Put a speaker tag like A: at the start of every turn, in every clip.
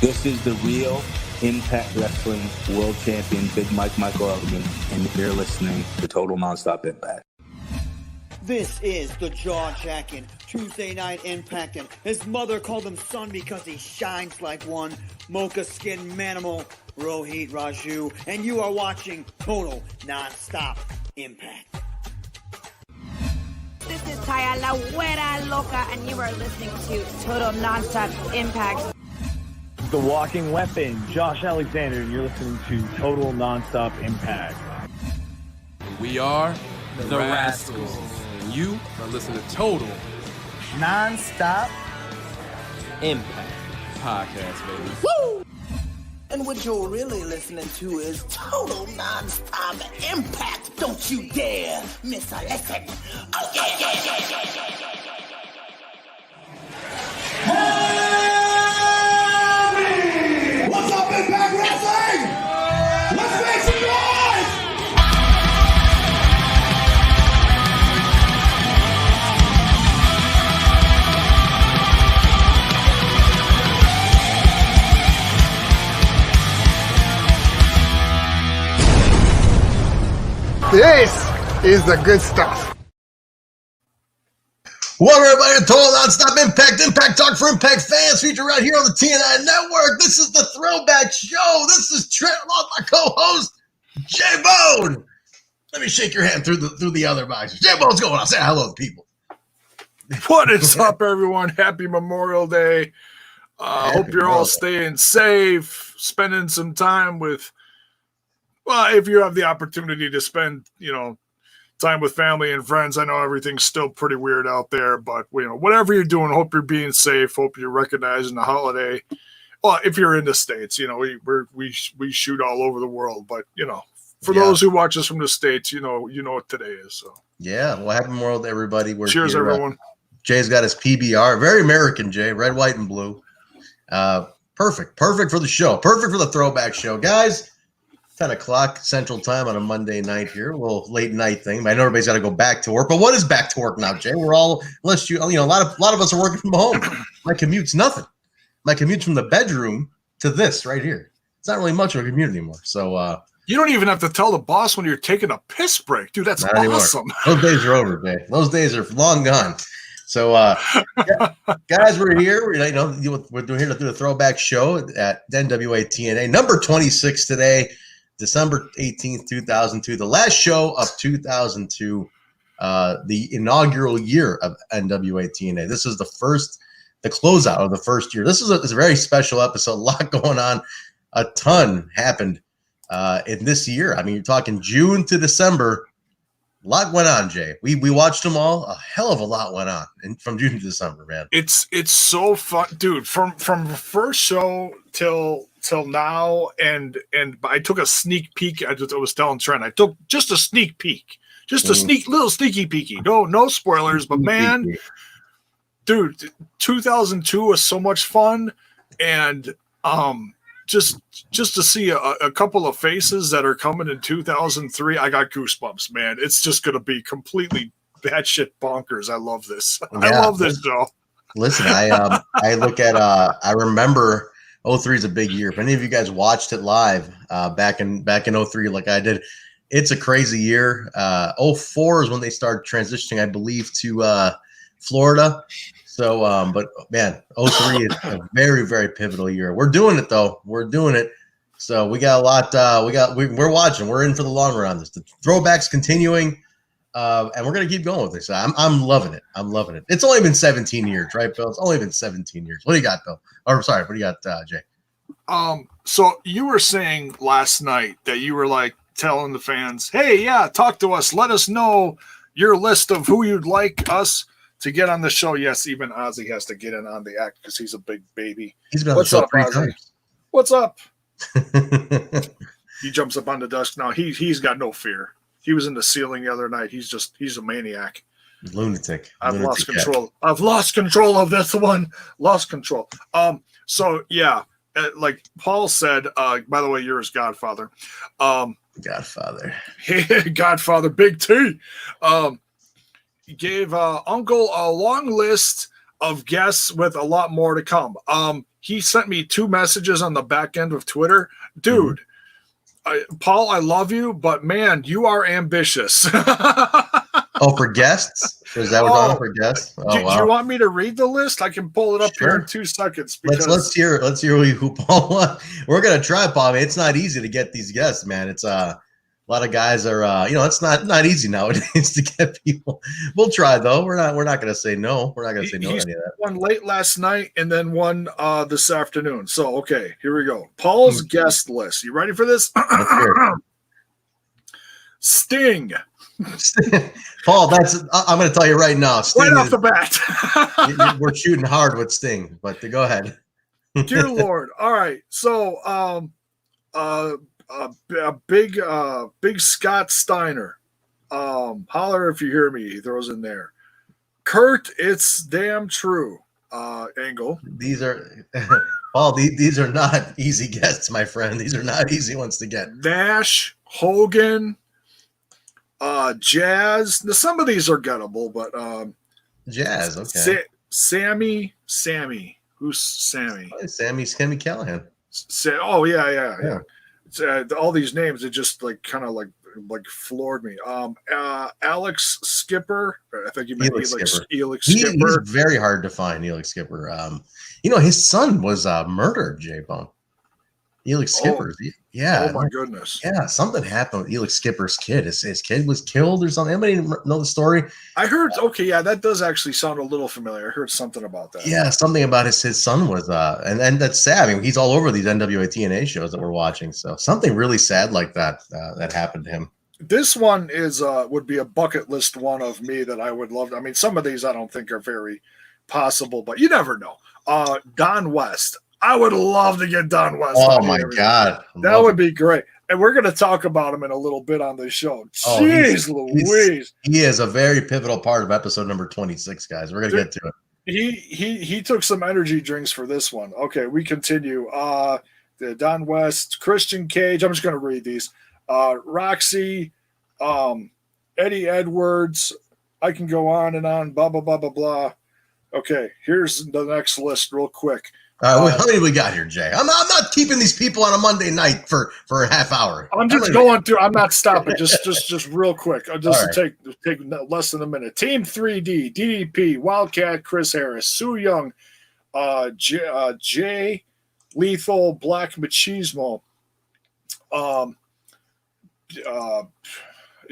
A: This is the real Impact Wrestling World Champion, Big Michael Elgin, and you're listening to Total Nonstop Impact.
B: This is the jaw-jacking Tuesday Night Impactin'. His mother called him son because he shines like one. Mocha Skin Manimal, Rohit Raju, and you are watching Total Nonstop Impact.
C: This is Taya La Güera Loca, and you are listening to Total Nonstop Impact.
D: The Walking Weapon, Josh Alexander, and you're listening to Total Nonstop Impact.
E: We are the Rascals. And you are listening to Total
F: Nonstop
E: Impact Podcast, baby.
F: Woo! And what you're really listening to is Total Nonstop Impact. Don't you dare miss a lesson. Oh, yeah.
G: What's up, Impact Wrestling? Let's make some noise!
H: This is the good stuff.
I: Welcome everybody to Total Nonstop Impact Talk for Impact fans, featured right here on the TNI Network. This is the Throwback Show. This is Trent, my co-host, J-Bone. Let me shake your hand through the other mics. J-Bone, what's going on? Say hello to people.
J: What is up, everyone? Happy Memorial Day. Hope you're all staying safe, spending some time with, well, if you have the opportunity to spend, time with family and friends. I know everything's still pretty weird out there, but whatever you're doing, hope you're being safe. Hope you're recognizing the holiday. Well, if you're in the States, we shoot all over the world, but for those who watch us from the States, you know what today is. So
I: yeah, well, happy Memorial Day, everybody.
J: Cheers, everyone.
I: Jay's got his PBR, very American, Jay, red, white, and blue. Perfect for the show, perfect for the Throwback Show, guys. 10 o'clock Central Time on a Monday night here, a little late night thing. I know everybody's got to go back to work, but what is back to work now, Jay? We're all, unless a lot of us are working from home. My commute's nothing. My commute's from the bedroom to this right here. It's not really much of a commute anymore. So
J: you don't even have to tell the boss when you're taking a piss break, dude. That's awesome.
I: Those days are over, Jay. Those days are long gone. So, guys, we're here. We're doing here to do the Throwback Show at NWA TNA, number 26 today. December 18th, 2002, the last show of 2002, the inaugural year of NWA TNA. This is the closeout of the first year. This is a very special episode. A lot going on. A ton happened in this year. I mean, you're talking June to December. A lot went on, Jay. We watched them all. A hell of a lot went on from June to December, man.
J: It's so fun, dude. From the first show till now, and I took a sneak peek. I was telling Trent, I took just a sneak peek, just a little sneaky peeky. No spoilers, but man, dude, 2002 was so much fun, and just to see a couple of faces that are coming in 2003, I got goosebumps, man. It's just gonna be completely batshit bonkers. I love this. Yeah. I love this show.
I: Listen, I look at I remember 03 is a big year. If any of you guys watched it live back in 03 like I did, it's a crazy year. 04 is when they started transitioning, I believe, to Florida. So, but man, 03 is a very, very pivotal year. We're doing it though. We're doing it. So we got a lot. We're watching. We're in for the long run. This the throwback's continuing, and we're gonna keep going with this. I'm loving it. I'm loving it. It's only been 17 years, right, Bill? It's only been 17 years. What do you got, Bill? Or sorry, what do you got, Jay?
J: So you were saying last night that you were like telling the fans, "Hey, yeah, talk to us. Let us know your list of who you'd like us to get on the show." Yes, even Ozzy has to get in on the act because he's a big baby.
I: He's been on the show 3 times.
J: What's up? He jumps up on the desk now. He's got no fear. He was in the ceiling the other night. He's a maniac.
I: Lunatic.
J: I've lost control. I've lost control of this one. Lost control. So yeah, like Paul said, by the way, you're his godfather.
I: Godfather.
J: Godfather, Big T. He gave Uncle a long list of guests with a lot more to come. He sent me 2 messages on the back end of Twitter. Dude, Paul, I love you, but man, you are ambitious.
I: Oh, for guests? Is that what for guests? Oh,
J: do you want me to read the list? I can pull it up here in 2 seconds. Because
I: let's hear who Paul wants. We're gonna try, Paul. It's not easy to get these guests, man. It's a lot of guys are it's not easy nowadays to get people. We'll try though. We're not gonna say no. We're not gonna say no to any of that.
J: One late last night and then one this afternoon. So okay, here we go. Paul's guest list. You ready for this? Sting.
I: Paul, I'm going to tell you right now. Sting
J: right off the bat.
I: We're shooting hard with Sting, but go ahead.
J: Dear Lord. All right. So, big Scott Steiner. Holler if you hear me. He throws in there. Kurt, it's damn true. Angle.
I: These are Paul. These are not easy guests, my friend. These are not easy ones to get.
J: Nash, Hogan. Jazz. Now, some of these are gettable, but
I: Jazz. Okay.
J: Sammy. Who's Sammy?
I: Sammy Callahan.
J: Yeah. All these names, it just kind of floored me. Alex Skipper. I think you meant Elix Skipper.
I: He's very hard to find. Elix Skipper. His son was murdered. J-Bone. Elix Skipper. Yeah.
J: Oh my goodness.
I: Yeah, something happened with Elix Skipper's kid. His kid was killed or something. Anybody know the story?
J: I heard. Okay, yeah, that does actually sound a little familiar. I heard something about that.
I: Yeah, something about his son was and that's sad. I mean, he's all over these NWA TNA shows that we're watching. So something really sad like that that happened to him.
J: This one is would be a bucket list one of me that I would love. I mean, some of these I don't think are very possible, but you never know. Don West. I would love to get Don West.
I: Oh my God.
J: That would be great. And we're going to talk about him in a little bit on the show. Jeez Louise.
I: He is a very pivotal part of episode number 26, guys. We're going to get to
J: it. He took some energy drinks for this one. Okay, we continue. The Don West, Christian Cage. I'm just going to read these. Roxy, Eddie Edwards. I can go on and on, blah, blah, blah, blah, blah. Okay, here's the next list real quick.
I: How many we got here, Jay? I'm not keeping these people on a Monday night for a half hour.
J: I'm just going through. I'm not stopping. just real quick. Just to take less than a minute. Team 3D, DDP, Wildcat, Chris Harris, Sue Young, Jay, Lethal, Black Machismo,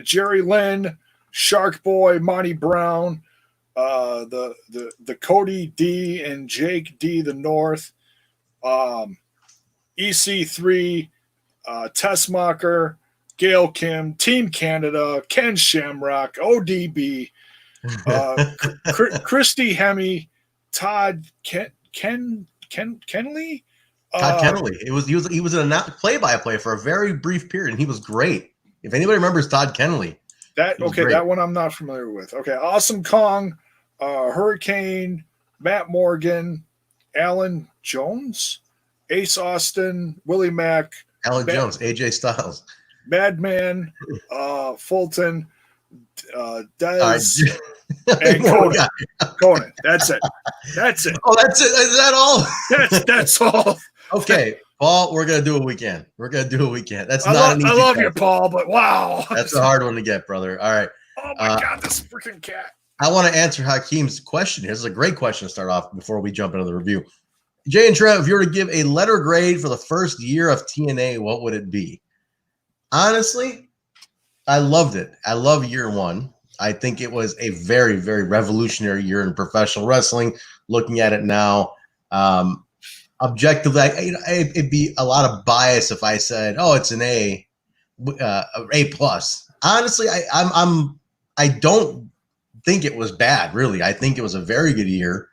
J: Jerry Lynn, Shark Boy, Monty Brown. The Cody D and Jake D the North, EC3, Tessmacher, Gail Kim, Team Canada, Ken Shamrock, ODB, Christy Hemme, Todd Kenley.
I: Todd Kenley. He was in a play-by-play for a very brief period, and he was great. If anybody remembers Todd Kenley,
J: that one I'm not familiar with. Okay, Awesome Kong. Hurricane, Matt Morgan, Alan Jones, Ace Austin, Willie Mack,
I: Alan Jones, AJ Styles,
J: Madman, Fulton, Dez, and Conan. That's it.
I: Oh, that's it. Is that all?
J: That's all.
I: Okay, Paul, we're gonna do a weekend. That's
J: I love you, Paul, but wow,
I: that's a hard one to get, brother. All right.
J: Oh my God, this freaking cat.
I: I want to answer Hakeem's question here. This is a great question to start off before we jump into the review. Jay and Trev, if you were to give a letter grade for the first year of TNA, what would it be? Honestly, I loved it. I love year one. I think it was a very, very revolutionary year in professional wrestling. Looking at it now, objectively, it'd be a lot of bias if I said, "Oh, it's an A plus." Honestly, I don't think it was bad, really. I think it was a very good year.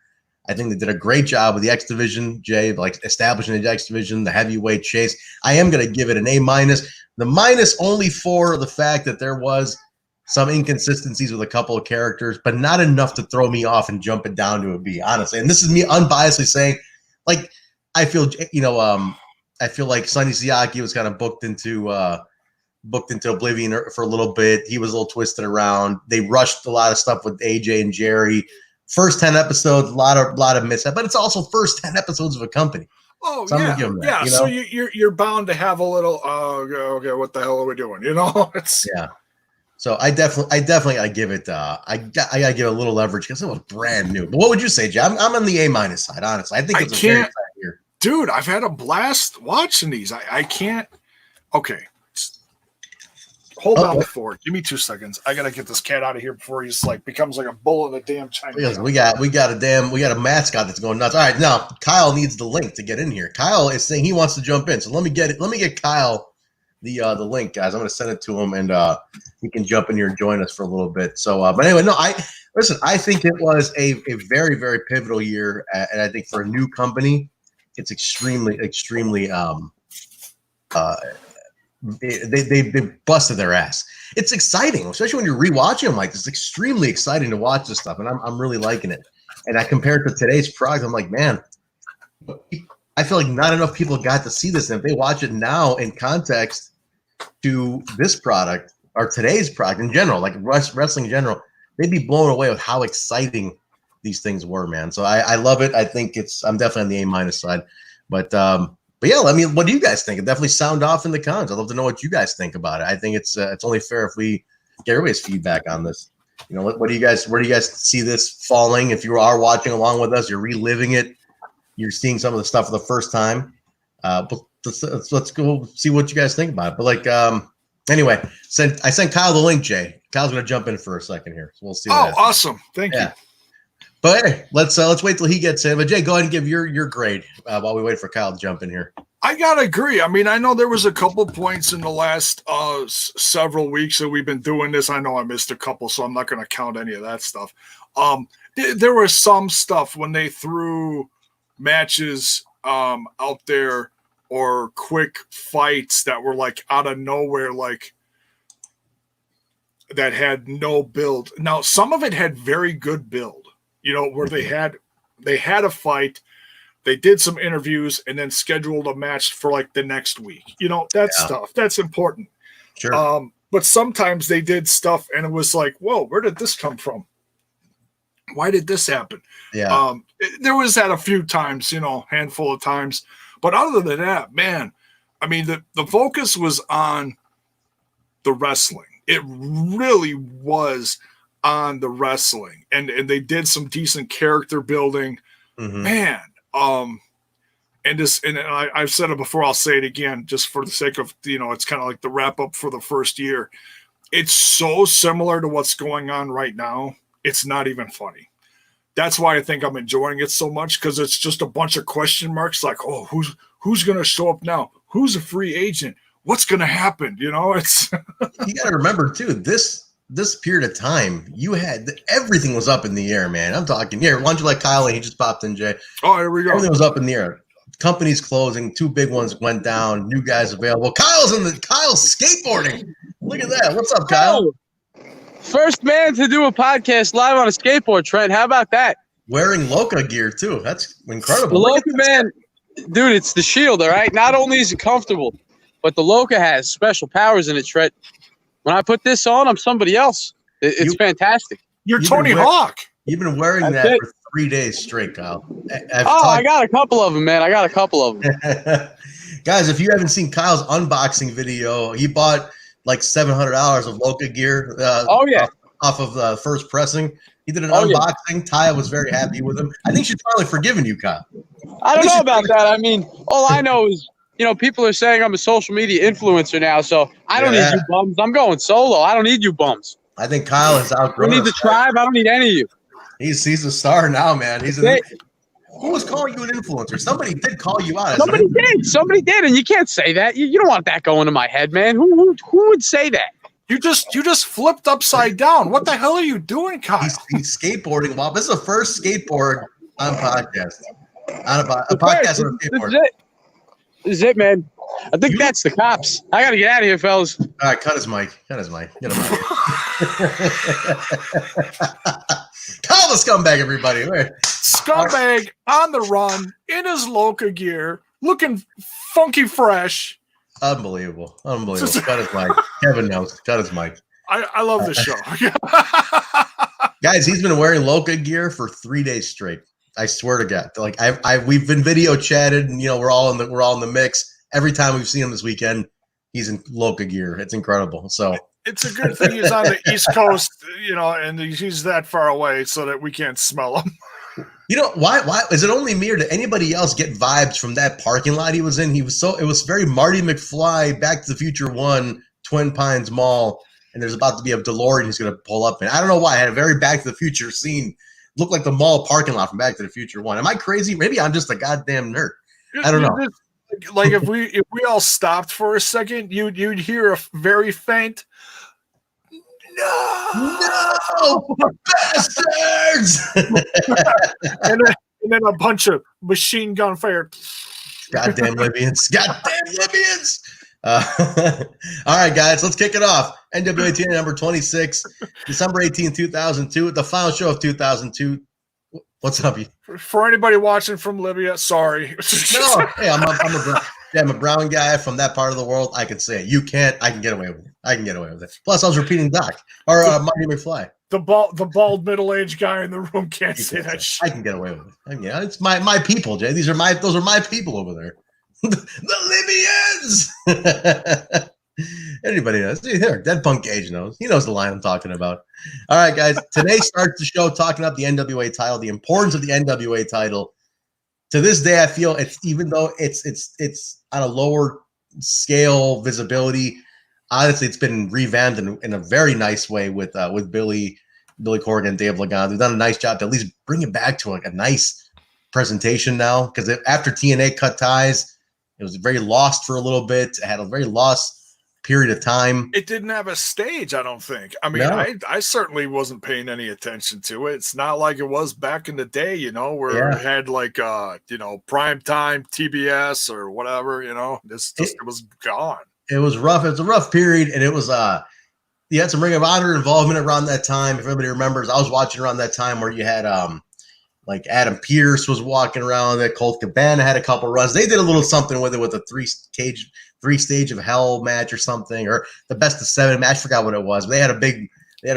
I: I think they did a great job with the X division, Jay, establishing the X division, the heavyweight chase. I am going to give it an A minus. The minus only for the fact that there was some inconsistencies with a couple of characters, but not enough to throw me off and jump it down to a B, honestly. And this is me unbiasedly saying, I feel like Sonny Siaki was kind of booked into oblivion for a little bit. He was a little twisted around. They rushed a lot of stuff with AJ and Jerry. first 10 episodes, a lot of mishap, but it's also first 10 episodes of a company.
J: Oh,
I: so
J: yeah.
I: That,
J: so you're bound to have a little, okay, what the hell are we doing? It's
I: So I definitely give it. I gotta give it a little leverage because it was brand new. But what would you say, Jay? I'm on the A- side, honestly. I think it's a very exciting year.
J: Dude, I've had a blast watching these. I can't. Okay, hold on the fort. Give me 2 seconds. I gotta get this cat out of here before he's becomes like a bull in a damn china.
I: Because we got a mascot that's going nuts. All right, now Kyle needs the link to get in here. Kyle is saying he wants to jump in, so let me get Kyle the link, guys. I'm gonna send it to him, and he can jump in here and join us for a little bit. So, but anyway, no, I think it was a very, very pivotal year, and I think for a new company, it's extremely they busted their ass. It's exciting, especially when you're rewatching them. It's extremely exciting to watch this stuff, and I'm really liking it. And I compare it to today's product, I'm like, man, I feel like not enough people got to see this. And if they watch it now in context to this product or today's product in general, like wrestling in general, they'd be blown away with how exciting these things were, man. So I love it. I think I'm definitely on the A- side, but yeah, what do you guys think? Definitely sound off in the comments. I'd love to know what you guys think about it. I think it's only fair if we get everybody's feedback on this. Where do you guys see this falling? If you are watching along with us, you're reliving it, you're seeing some of the stuff for the first time. But let's go see what you guys think about it. But anyway, I sent Kyle the link, Jay. Kyle's gonna jump in for a second here, so we'll see.
J: Oh, awesome! Thank you.
I: But hey, let's wait till he gets in. But Jay, go ahead and give your grade while we wait for Kyle to jump in here.
J: I gotta agree. I mean, I know there was a couple points in the last several weeks that we've been doing this. I know I missed a couple, so I'm not gonna count any of that stuff. There was some stuff when they threw matches out there or quick fights that were out of nowhere, that had no build. Now, some of it had very good build. Where they had a fight, they did some interviews, and then scheduled a match for the next week. Stuff that's important.
I: Sure.
J: But sometimes they did stuff, and it was whoa, where did this come from? Why did this happen?
I: Yeah.
J: There was that a few times, handful of times. But other than that, man, I mean, the focus was on the wrestling. It really was on the wrestling, and they did some decent character building, man. And I've said it before, I'll say it again, just for the sake of it's kind of like the wrap up for the first year. It's so similar to what's going on right now. It's not even funny. That's why I think I'm enjoying it so much, because it's just a bunch of question marks. Oh, who's going to show up now? Who's a free agent? What's going to happen? It's
I: you got to remember too, this period of time, everything was up in the air, man. I'm talking here. Why don't you let Kyle in? He just popped in, Jay.
J: Oh, here we go.
I: Everything was up in the air. Companies closing, 2 big ones went down, new guys available. Kyle's skateboarding. Look at that. What's up, Kyle?
K: First man to do a podcast live on a skateboard, Trent. How about that?
I: Wearing Loca gear too. That's incredible.
K: The Loca, man, dude, it's the shield, all right? Not only is it comfortable, but the Loca has special powers in it, Trent. When I put this on, I'm somebody else. It's fantastastic.
J: You're Tony Hawk.
I: You've been wearing that for 3 days straight, Kyle.
K: I got a couple of them, man.
I: Guys, if you haven't seen Kyle's unboxing video, he bought $700 of Loca gear. Off of the first pressing. He did an unboxing. Yeah. Taya was very happy with him. I think she's finally forgiven you, Kyle.
K: I don't know about that. I mean, all I know is, people are saying I'm a social media influencer now, so I don't need you bums. I'm going solo. I don't need you bums.
I: I think Kyle has outgrown.
K: I don't need the tribe. I don't need any of you.
I: He's a star now, man. Who was calling you an influencer? Somebody did call you out.
K: Somebody did, and you can't say that. You don't want that going to my head, man. Who would say that?
J: You just flipped upside down. What the hell are you doing, Kyle?
I: He's skateboarding. Well, this is the first skateboard on podcast. On a podcast on a skateboard.
K: This is it, man. I think that's the cops. I got to get out of here, fellas.
I: All right, cut his mic. Get him out. Call the scumbag, everybody.
J: Scumbag on the run in his Loca gear, looking funky fresh.
I: Unbelievable. Cut his mic. Kevin knows. Cut his mic.
J: I love this show.
I: Guys, he's been wearing Loca gear for 3 days straight. I swear to God. Like we've been video chatted, and we're all in the mix. Every time we've seen him this weekend, he's in Loca gear. It's incredible. So
J: it's a good thing he's on the East Coast, and he's that far away so that we can't smell him.
I: Why is it only me, or did anybody else get vibes from that parking lot he was in? It was very Marty McFly, Back to the Future 1, Twin Pines Mall, and there's about to be a DeLorean he's going to pull up in. I don't know why. I had a very Back to the Future scene. Looked like the mall parking lot from Back to the Future 1. Am I crazy? Maybe I'm just a goddamn nerd. I don't know.
J: Like if we all stopped for a second, you'd hear a very faint
I: no bastards,
J: and then a bunch of machine gun fire.
I: Goddamn Libyans! All right, guys, let's kick it off. NWA TNA number 26, December 18, 2002, the final show of 2002. What's up, you?
J: For anybody watching from Libya, sorry.
I: No, hey, I'm a brown guy from that part of the world. I can say it. You can't. I can get away with it. Plus, I was repeating Doc or Marty McFly.
J: The bald middle-aged guy in the room can't say that shit.
I: I can get away with it. It's my people, Jay. Those are my people over there. The Libyans. Anybody knows? Here, Dead Punk Gage knows. He knows the line I'm talking about. All right, guys. Today starts the show talking about the NWA title, the importance of the NWA title. To this day, I feel even though it's on a lower scale visibility. Honestly, it's been revamped in a very nice way with Billy Corgan and Dave Lagana. They've done a nice job to at least bring it back to a nice presentation now. Because after TNA cut ties, it was very lost for a little bit. It had a very lost period of time.
J: It didn't have a stage, I don't think. I mean,
I: No.
J: I certainly wasn't paying any attention to it. It's not like it was back in the day, where it had like prime time TBS or whatever, it was gone.
I: It was rough. It was a rough period, and it was you had some Ring of Honor involvement around that time. If everybody remembers, I was watching around that time where you had like Adam Pearce was walking around. That Colt Cabana had a couple runs. They did a little something with it with a three stage of hell match or something, or the best of 7 match. I forgot what it was. But they had a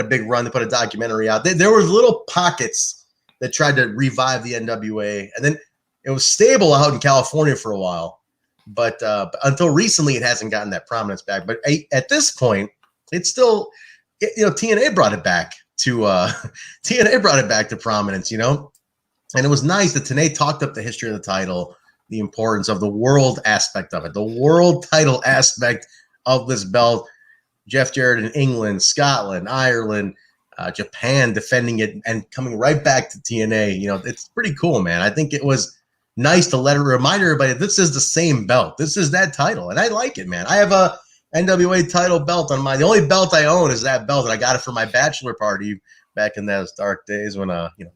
I: big run. They put a documentary out. There were little pockets that tried to revive the NWA, and then it was stable out in California for a while. But until recently, it hasn't gotten that prominence back. But at this point, it's still, TNA brought it back to prominence, and it was nice that TNA talked up the history of the title, the importance of the world aspect of it, the world title aspect of this belt. Jeff Jarrett in England, Scotland, Ireland, Japan defending it and coming right back to TNA. It's pretty cool, man. I think it was nice to remind everybody this is the same belt. This is that title, and I like it, man. I have a NWA title belt on the only belt I own is that belt, and I got it for my bachelor party back in those dark days when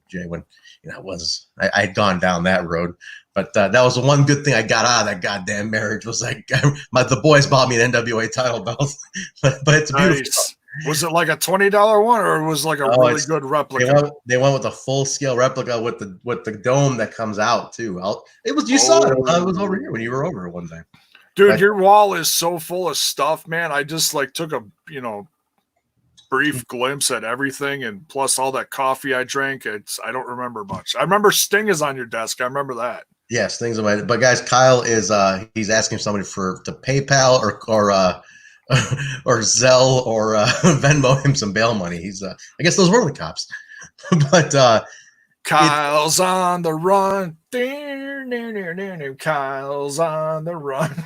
I: Jay, when I had gone down that road. But that was the one good thing I got out of that goddamn marriage was like the boys bought me an NWA title belt. but it's beautiful.
J: Nice. Was it like a $20 one, or was it like a really good replica?
I: They went with a full scale replica with the dome that comes out too. You saw it. I was over here when you were over one time.
J: Dude, your wall is so full of stuff, man. I just took a brief glimpse at everything, and plus all that coffee I drank. I don't remember much. I remember Sting is on your desk. I remember that.
I: Yes, things about it. But guys, Kyle is he's asking somebody to PayPal or Zelle or Venmo him some bail money. He's I guess those were the cops. But
J: Kyle's on the run. Kyle's on the run.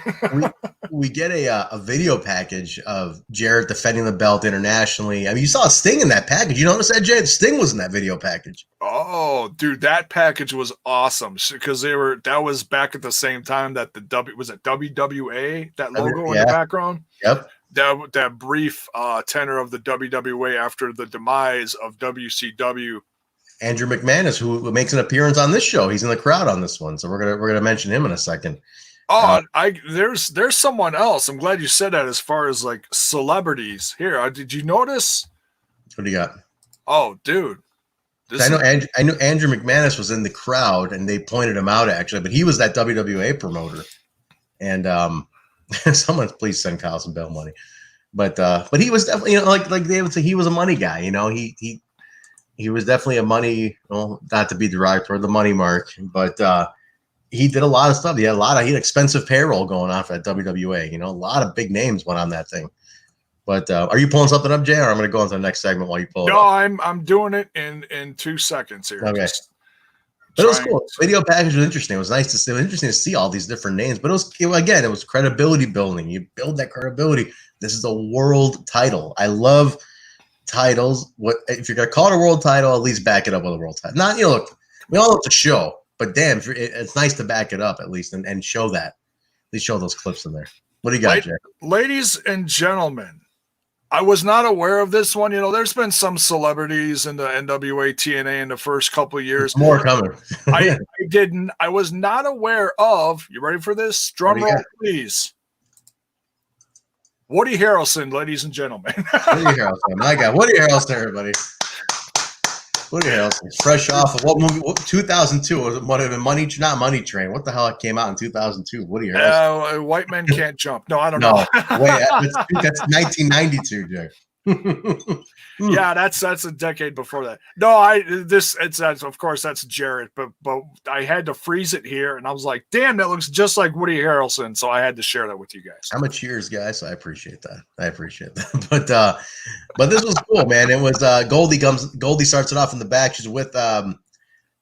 I: we get a video package of Jarrett defending the belt internationally. I mean, you saw Sting in that package. You notice that, Jay? Sting was in that video package.
J: Oh, dude, that package was awesome because that was back at the same time that was it WWA, that logo in the background.
I: Yep.
J: That brief tenor of the WWA after the demise of WCW.
I: Andrew Mcmanus, who makes an appearance on this show, he's in the crowd on this one, so we're gonna mention him in a second.
J: Oh, there's someone else. I'm glad you said that. As far as like celebrities, here, did you notice?
I: What do you got?
J: Oh, dude,
I: I know Andrew McManus was in the crowd, and they pointed him out actually, but he was that WWA promoter, and someone please send Kyle some bail money, but he was definitely like they would say he was a money guy, he He was definitely a money, well, not to be derogatory, the money mark, but he did a lot of stuff. He had he had expensive payroll going on for that WWA. You know, a lot of big names went on that thing. But are you pulling something up, Jay, or I'm going to go into the next segment while you pull it up?
J: No, I'm doing it in 2 seconds here.
I: Okay. But it was cool. Video package was interesting. It was nice to see. It was interesting to see all these different names. But it was credibility building. You build that credibility. This is a world title. I love titles. What if you're gonna call it a world title? At least back it up with a world title. Not look. We all know it's a show, but damn, it's nice to back it up at least and show that. At least show those clips in there. What do you got, Jay?
J: Ladies and gentlemen, I was not aware of this one. You know, there's been some celebrities in the NWA TNA in the first couple of years.
I: More coming.
J: I was not aware of. You ready for this? Drum roll, please. Woody Harrelson, ladies and gentlemen.
I: Woody Harrelson. My God. Woody Harrelson, everybody. Woody Harrelson. Fresh off of what movie? 2002. Was it not Money Train. What the hell came out in 2002? Woody Harrelson.
J: White Men Can't Jump. No, I don't know.
I: Wait, that's 1992, Jay.
J: Yeah, that's a decade before that. No, it's of course that's Jarrett, but I had to freeze it here, and I was like, damn, that looks just like Woody Harrelson, so I had to share that with you guys.
I: I'm a Cheers guy, so I appreciate that. But this was cool, man. It was Goldie starts it off in the back. She's with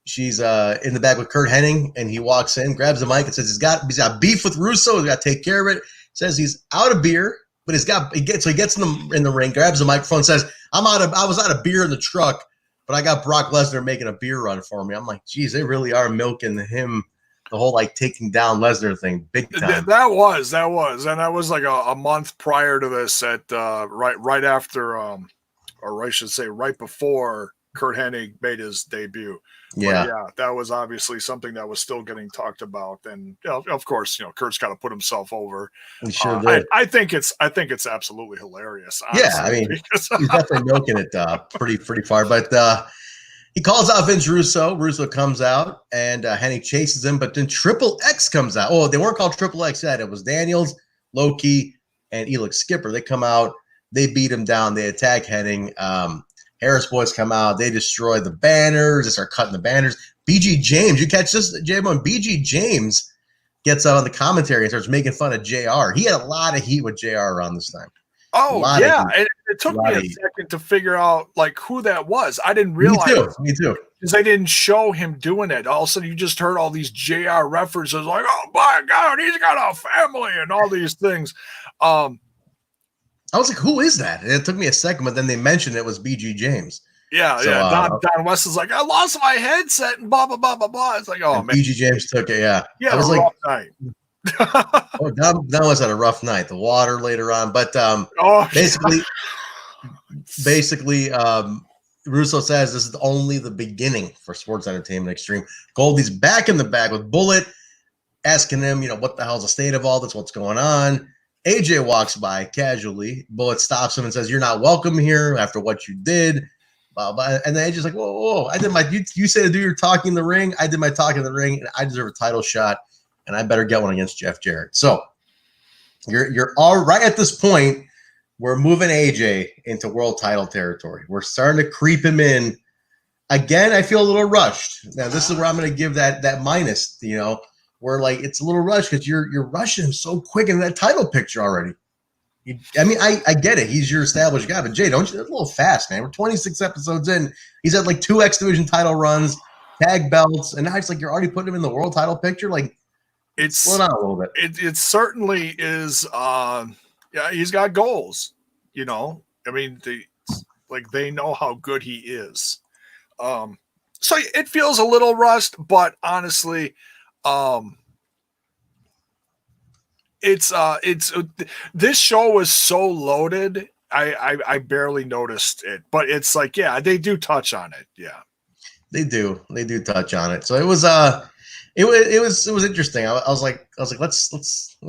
I: she's in the back with Kurt Hennig, and he walks in, grabs the mic, and says he's got beef with Russo. He's got to take care of it. Says he's out of beer. But he gets in the ring, grabs the microphone, says, I was out of beer in the truck, but I got Brock Lesnar making a beer run for me. I'm like, geez, they really are milking him, the whole taking down Lesnar thing, big time.
J: That was, and that was like a month prior to this, at right after, or I should say, right before Kurt Hennig made his debut.
I: Yeah.
J: But yeah, that was obviously something that was still getting talked about, and of course, Kurt's got to put himself over.
I: He sure did.
J: I think it's absolutely hilarious. Honestly,
I: yeah, I mean, he's definitely milking it pretty far. But he calls out Vince Russo. Russo comes out, and Hennig chases him. But then Triple X comes out. Oh, they weren't called Triple X yet. It was Daniels, Loki, and Elix Skipper. They come out. They beat him down. They attack Hennig. Harris boys come out. They destroy the banners. They start cutting the banners. BG James, you catch this, J-Bone? BG James gets out on the commentary and starts making fun of JR. He had a lot of heat with JR around this time.
J: Oh, yeah. It took me a second to figure out who that was. I didn't realize.
I: Me too.
J: Because they didn't show him doing it. All of a sudden, you just heard all these JR references like, oh, my God, he's got a family and all these things.
I: I was like, who is that? And it took me a second, but then they mentioned it was BG James.
J: Yeah, so, yeah. Don West is like, I lost my headset and blah, blah, blah, blah, blah. It's like, oh, man.
I: BG James took it, yeah.
J: Yeah,
I: it was
J: rough night.
I: Don West had a rough night. The water later on. But basically, Russo says this is only the beginning for Sports Entertainment Extreme. Goldie's back in the bag with Bullet, asking him, what the hell's the state of all this? What's going on? AJ walks by casually. Bullet stops him and says, you're not welcome here after what you did. Blah, blah. And then AJ's like, whoa. I did you say to do your talking in the ring. I did my talking in the ring, and I deserve a title shot, and I better get one against Jeff Jarrett. So you're all right at this point. We're moving AJ into world title territory. We're starting to creep him in. Again, I feel a little rushed. Now, this is where I'm going to give that minus, where it's a little rushed because you're rushing him so quick in that title picture already. I get it. He's your established guy, but Jay, don't you? That's a little fast, man. We're 26 episodes in. He's had 2 X Division title runs, tag belts, and now it's you're already putting him in the world title picture.
J: It's
I: slow down a little bit.
J: It certainly is. Yeah, he's got goals. I mean, they know how good he is. So it feels a little rushed, but honestly, it's this show was so loaded. I barely noticed it, but it's they do touch on it. Yeah,
I: they do touch on it. So it was it was interesting. I was like let's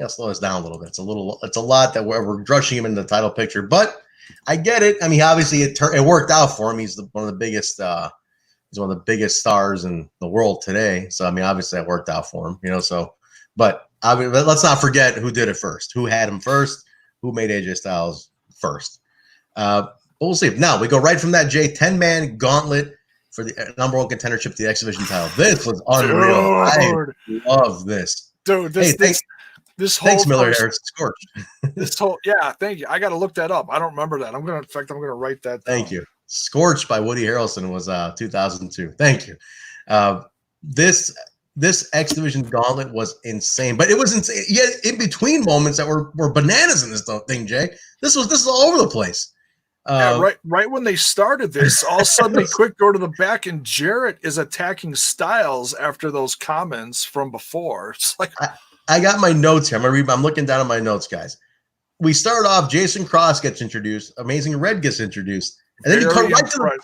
I: slow this down a little bit. It's a lot that we're rushing him into the title picture, but I get it. I mean, obviously it worked out for him. He's one of the biggest. He's one of the biggest stars in the world today. So I mean, obviously that worked out for him. So, but let's not forget who did it first. Who had him first? Who made AJ Styles first? Well, we'll see. Now we go right from that, Jay, 10-man gauntlet for the #1 contendership, the X Division title. This was unreal. Dude. I love this.
J: Dude, this whole
I: thanks, Miller Harris. Scorched.
J: This whole thank you. I got to look that up. I don't remember that. I'm gonna write that down.
I: Thank you. Scorched by Woody Harrelson was 2002. Thank you. This X Division gauntlet was insane, but it was insane. Yeah, in between moments that were bananas in this thing, Jay. This is all over the place.
J: Right when they started this, all of a sudden they quick go to the back, and Jarrett is attacking Styles after those comments from before. It's like
I: I got my notes here. I'm looking down at my notes, guys. We start off. Jason Cross gets introduced. Amazing Red gets introduced, and then you come right to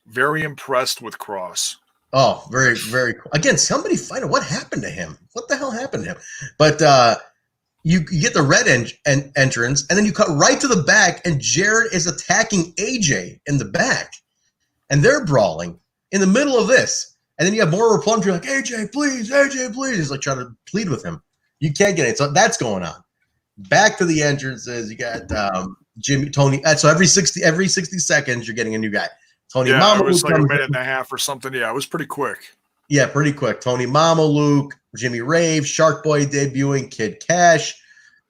J: very impressed with Cross.
I: Oh, very, very cool. Again, somebody find out what happened to him. What the hell happened to him? But you get the red entrance, and then you cut right to the back, and Jarrett is attacking AJ in the back, and they're brawling in the middle of this. And then you have more Plumtree like, AJ, please. He's like trying to plead with him. You can't get it. So that's going on. Back to the entrances. You got Tony. So every 60 seconds, you're getting a new guy. Tony Mamaluke. It was
J: like a minute and a half or something. Yeah, it was pretty quick.
I: Yeah, pretty quick. Tony Mamaluke, Jimmy Rave, Shark Boy debuting, Kid Kash.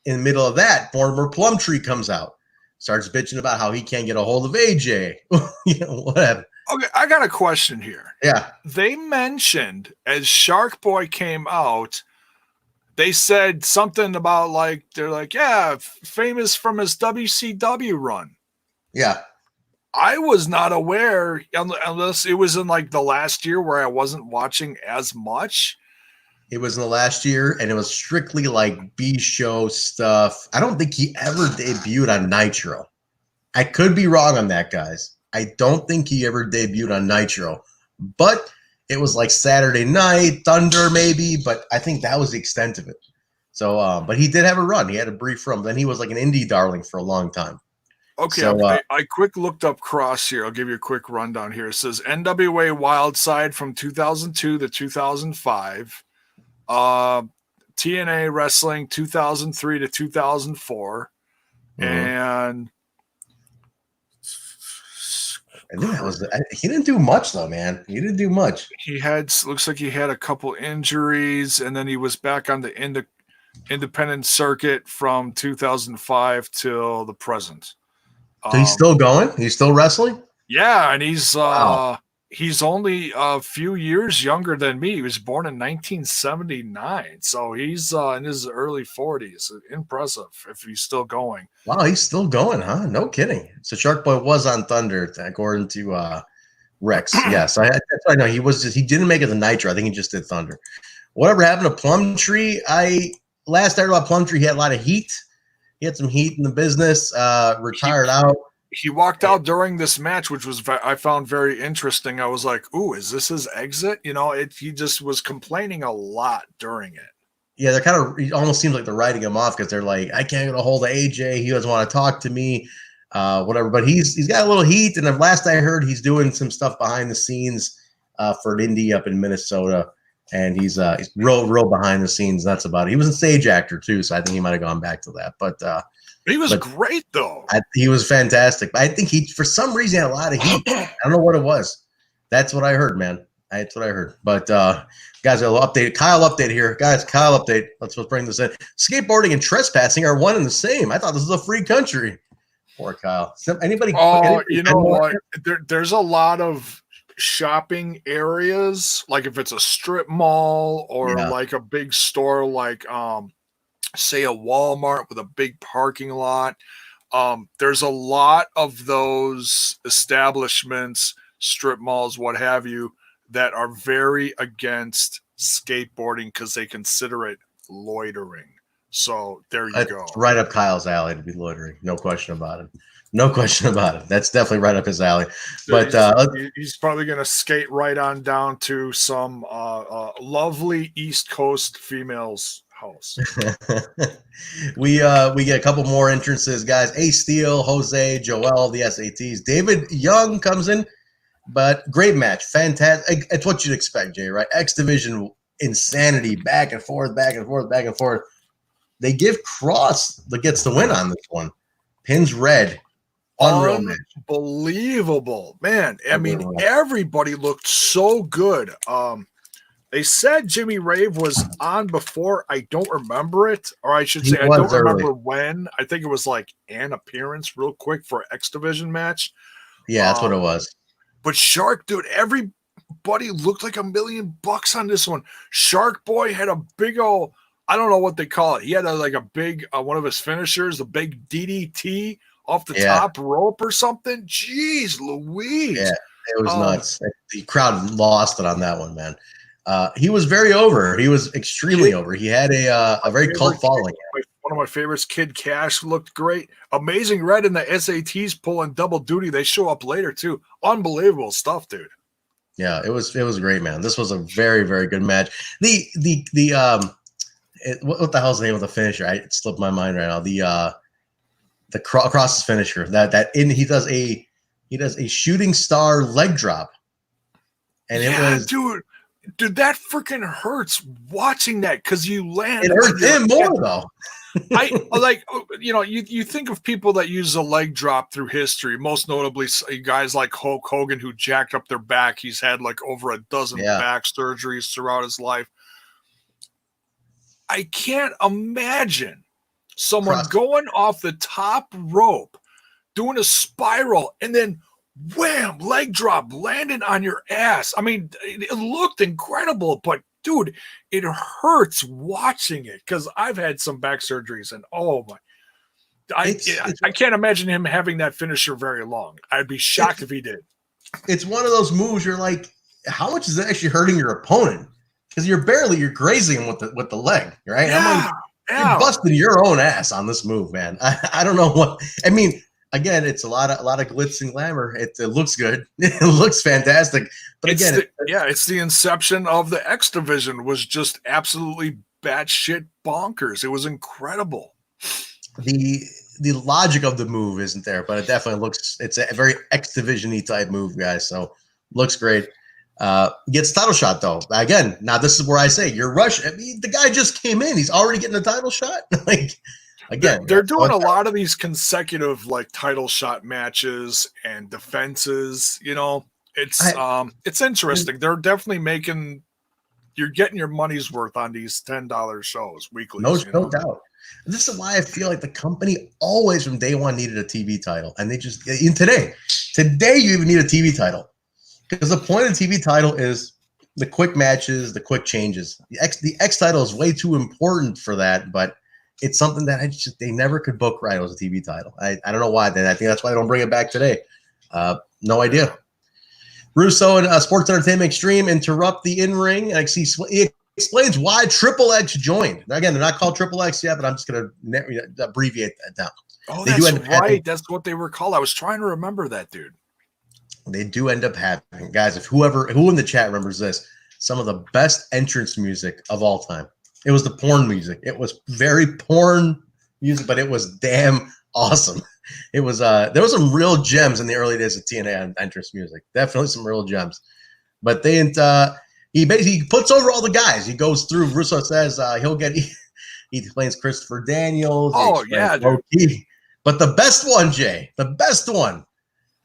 I: In the middle of that, Mortimer Plumtree comes out, starts bitching about how he can't get a hold of AJ. Whatever.
J: Okay, I got a question here.
I: Yeah.
J: They mentioned as Shark Boy came out, they said something about they're like, yeah, famous from his WCW run.
I: Yeah.
J: I was not aware, unless it was in the last year where I wasn't watching as much.
I: It was in the last year, and it was strictly B-show stuff. I don't think he ever debuted on Nitro. I could be wrong on that, guys. I don't think he ever debuted on Nitro. But it was Saturday Night, Thunder maybe, but I think that was the extent of it. So, but he did have a run. He had a brief run. Then he was an indie darling for a long time.
J: Okay, so, I quick looked up Cross here. I'll give you a quick rundown here. It says NWA Wildside from 2002 to 2005. TNA Wrestling 2003 to 2004. And
I: I think that was he didn't do much though, man. He didn't do much.
J: Looks like he had a couple injuries, and then he was back on the independent circuit from 2005 till the present.
I: So he's still going? He's still wrestling?
J: Yeah, and he's only a few years younger than me. He was born in 1979, so he's in his early 40s. Impressive if he's still going.
I: Wow, he's still going, huh? No kidding. So Shark Boy was on Thunder, according to Rex. Yes, that's what I know. He didn't make it to Nitro. I think he just did Thunder. Whatever happened to Plumtree? Last I heard about Plumtree, he had a lot of heat. He had some heat in the business. Retired out.
J: He walked out during this match, which I found very interesting. I was like, "Ooh, is this his exit?" He just was complaining a lot during it.
I: Yeah, it almost seems like they're writing him off because they're like, "I can't get a hold of AJ. He doesn't want to talk to me, whatever." But he's got a little heat, and the last I heard, he's doing some stuff behind the scenes for an indie up in Minnesota, and he's real behind the scenes. That's about it. He was a stage actor too, so I think he might have gone back to that, but.
J: He was great, though.
I: He was fantastic. I think he, for some reason, had a lot of heat. I don't know what it was. That's what I heard, man. That's what I heard. But, guys, I'll update. Kyle update here. Guys, Kyle update. Let's bring this in. Skateboarding and trespassing are one and the same. I thought this was a free country. Poor Kyle. Anybody?
J: Oh, you know what? There's a lot of shopping areas. If it's a strip mall or a big store say a Walmart with a big parking lot. There's a lot of those establishments, strip malls, what have you, that are very against skateboarding because they consider it loitering. So there you go.
I: Right up Kyle's alley to be loitering. No question about it. No question about it. That's definitely right up his alley. But
J: he's probably going to skate right on down to some lovely East Coast females' house.
I: We get a couple more entrances, guys. Ace Steel, Jose, Joel, the SATs. David Young comes in, but great match. Fantastic. It's what you'd expect, Jay, right? X Division insanity, back and forth, back and forth, back and forth. They give Cross that gets the win on this one. Pins red. Unreal match.
J: Unbelievable, man. I mean, everybody looked so good. They said Jimmy Rave was on before. I don't remember it, or I should say, I don't remember when. I think it was like an appearance real quick for an X Division match.
I: Yeah, that's what it was.
J: But Shark, dude, everybody looked like $1 million on this one. Shark Boy had a big old, I don't know what they call it. He had a big, one of his finishers, a big DDT off the top rope or something. Jeez Louise.
I: Yeah, it was nuts. The crowd lost it on that one, man. He was very over. He was extremely over. He had a very cult following.
J: One of my favorites, Kid Kash, looked great. Amazing Red and the SATs pulling double duty. They show up later too. Unbelievable stuff, dude.
I: Yeah, it was great, man. This was a very, very good match. What the hell's the name of the finisher? It slipped my mind right now. The crosses finisher. He does a shooting star leg drop, and it was
J: dude, that freaking hurts watching that because you land.
I: It hurts him more though.
J: You think of people that use a leg drop through history, most notably guys like Hulk Hogan who jacked up their back. He's had like over a dozen back surgeries throughout his life. I can't imagine someone going off the top rope, doing a spiral, and then wham, leg drop, landing on your ass. I mean, it looked incredible, but dude, it hurts watching it because I've had some back surgeries, and oh my, I can't imagine him having that finisher very long. I'd be shocked if he did.
I: It's one of those moves you're like, how much is it actually hurting your opponent? Because you're grazing him with the leg, right?
J: Yeah,
I: you're busting your own ass on this move, man. I don't know what I mean. Again, it's a lot of glitz and glamour. It looks good. It looks fantastic. But again,
J: it's the inception of the X Division was just absolutely batshit bonkers. It was incredible.
I: The logic of the move isn't there, but it definitely looks. It's a very X Division-y type move, guys. So looks great. Gets title shot though. Again, now this is where I say you're rushing. I mean, the guy just came in. He's already getting a title shot. Again,
J: they're doing a lot of these consecutive like title shot matches and defenses. It's interesting. They're definitely you're getting your money's worth on these $10 shows weekly.
I: No doubt. This is why I feel like the company always from day one needed a TV title, and they just today you even need a TV title because the point of the TV title is the quick matches, the quick changes. The X title is way too important for that, but it's something that they never could book right as a TV title. I don't know why. I think that's why they don't bring it back today. No idea. Russo and Sports Entertainment Extreme interrupt the in-ring. And he explains why Triple X joined. Now, again, they're not called Triple X yet, but I'm just going to abbreviate that down.
J: Oh, that's right. That's what they were called. I was trying to remember that, dude.
I: They do end up having, guys, who in the chat remembers this, some of the best entrance music of all time. It was the porn music. It was very porn music, but it was damn awesome. It was there was some real gems in the early days of TNA on entrance music. Definitely some real gems. But he basically puts over all the guys. He goes through. Russo says he explains Christopher Daniels.
J: Oh yeah, dude.
I: But the best one, Jay, the best one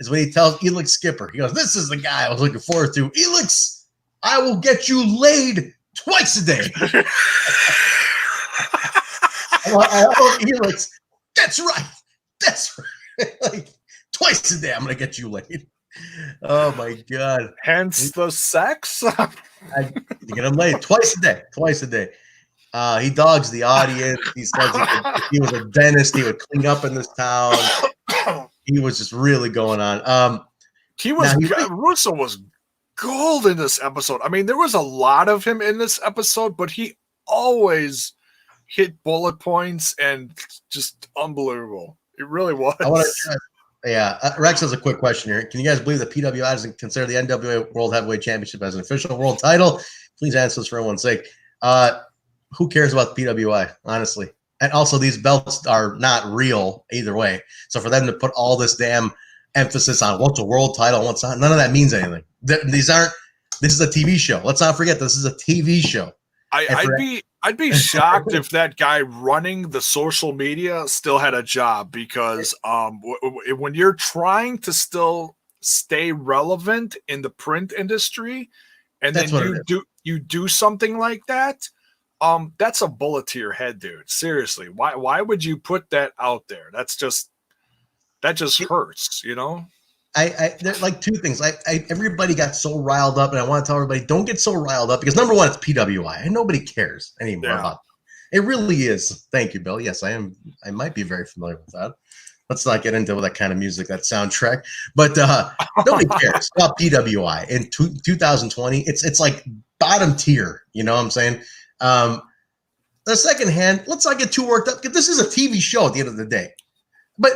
I: is when he tells Elix Skipper. He goes, "This is the guy I was looking forward to. Elix, I will get you laid twice a day." Elix, that's right. Like twice a day, I'm gonna get you laid. Oh my god!
J: Hence the sex.
I: You get him laid twice a day. He dogs the audience. He says if he was a dentist, he would clean up in this town. He was just really going on.
J: Russo was gold in this episode. I mean, there was a lot of him in this episode, but he always hit bullet points and just unbelievable. It really was.
I: Rex has a quick question here. Can you guys believe that PWI doesn't consider the NWA World Heavyweight Championship as an official world title? Please answer this for everyone's sake. Who cares about the PWI, honestly? And also, these belts are not real either way. So for them to put all this damn emphasis on what's a world title and what's not, none of that means anything. This is a TV show. Let's not forget this is a TV show.
J: I'd be shocked if that guy running the social media still had a job, because when you're trying to still stay relevant in the print industry, and then you do something like that, that's a bullet to your head, dude. Seriously, why would you put that out there? That just hurts, you know.
I: There's like two things. Everybody got so riled up, and I want to tell everybody, don't get so riled up, because number one, it's PWI, and nobody cares anymore about it. It really is. Thank you, Bill. Yes, I am. I might be very familiar with that. Let's not get into that kind of music, that soundtrack. But nobody cares about PWI in 2020. It's like bottom tier. You know what I'm saying? The second hand, let's not get too worked up, because this is a TV show at the end of the day. But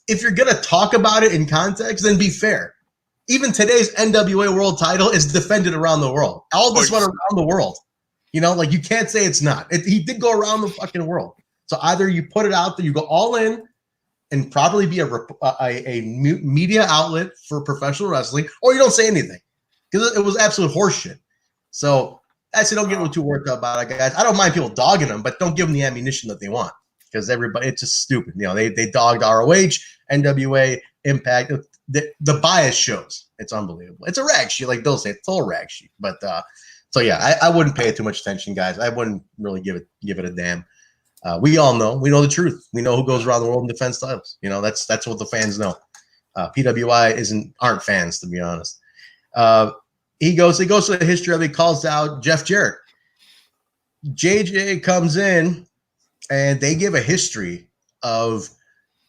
I: if you're gonna talk about it in context, then be fair. Even today's NWA World Title is defended around the world. All this went around the world. You know, like, you can't say it's not. He did go around the fucking world. So either you put it out there, you go all in, and probably be a media outlet for professional wrestling, or you don't say anything, because it was absolute horseshit. So I say, don't get too worked up about it, guys. I don't mind people dogging them, but don't give them the ammunition that they want, because everybody, it's just stupid. You know, they dogged ROH, NWA, Impact. The bias shows. It's unbelievable. It's a rag sheet, like Bill said. It's all rag sheet. But so yeah, I wouldn't pay it too much attention, guys. I wouldn't really give it a damn. We all know. We know the truth. We know who goes around the world and defends titles. You know, that's what the fans know. PWI aren't fans, to be honest. He goes to the history of it. He calls out Jeff Jarrett. JJ comes in, and they give a history of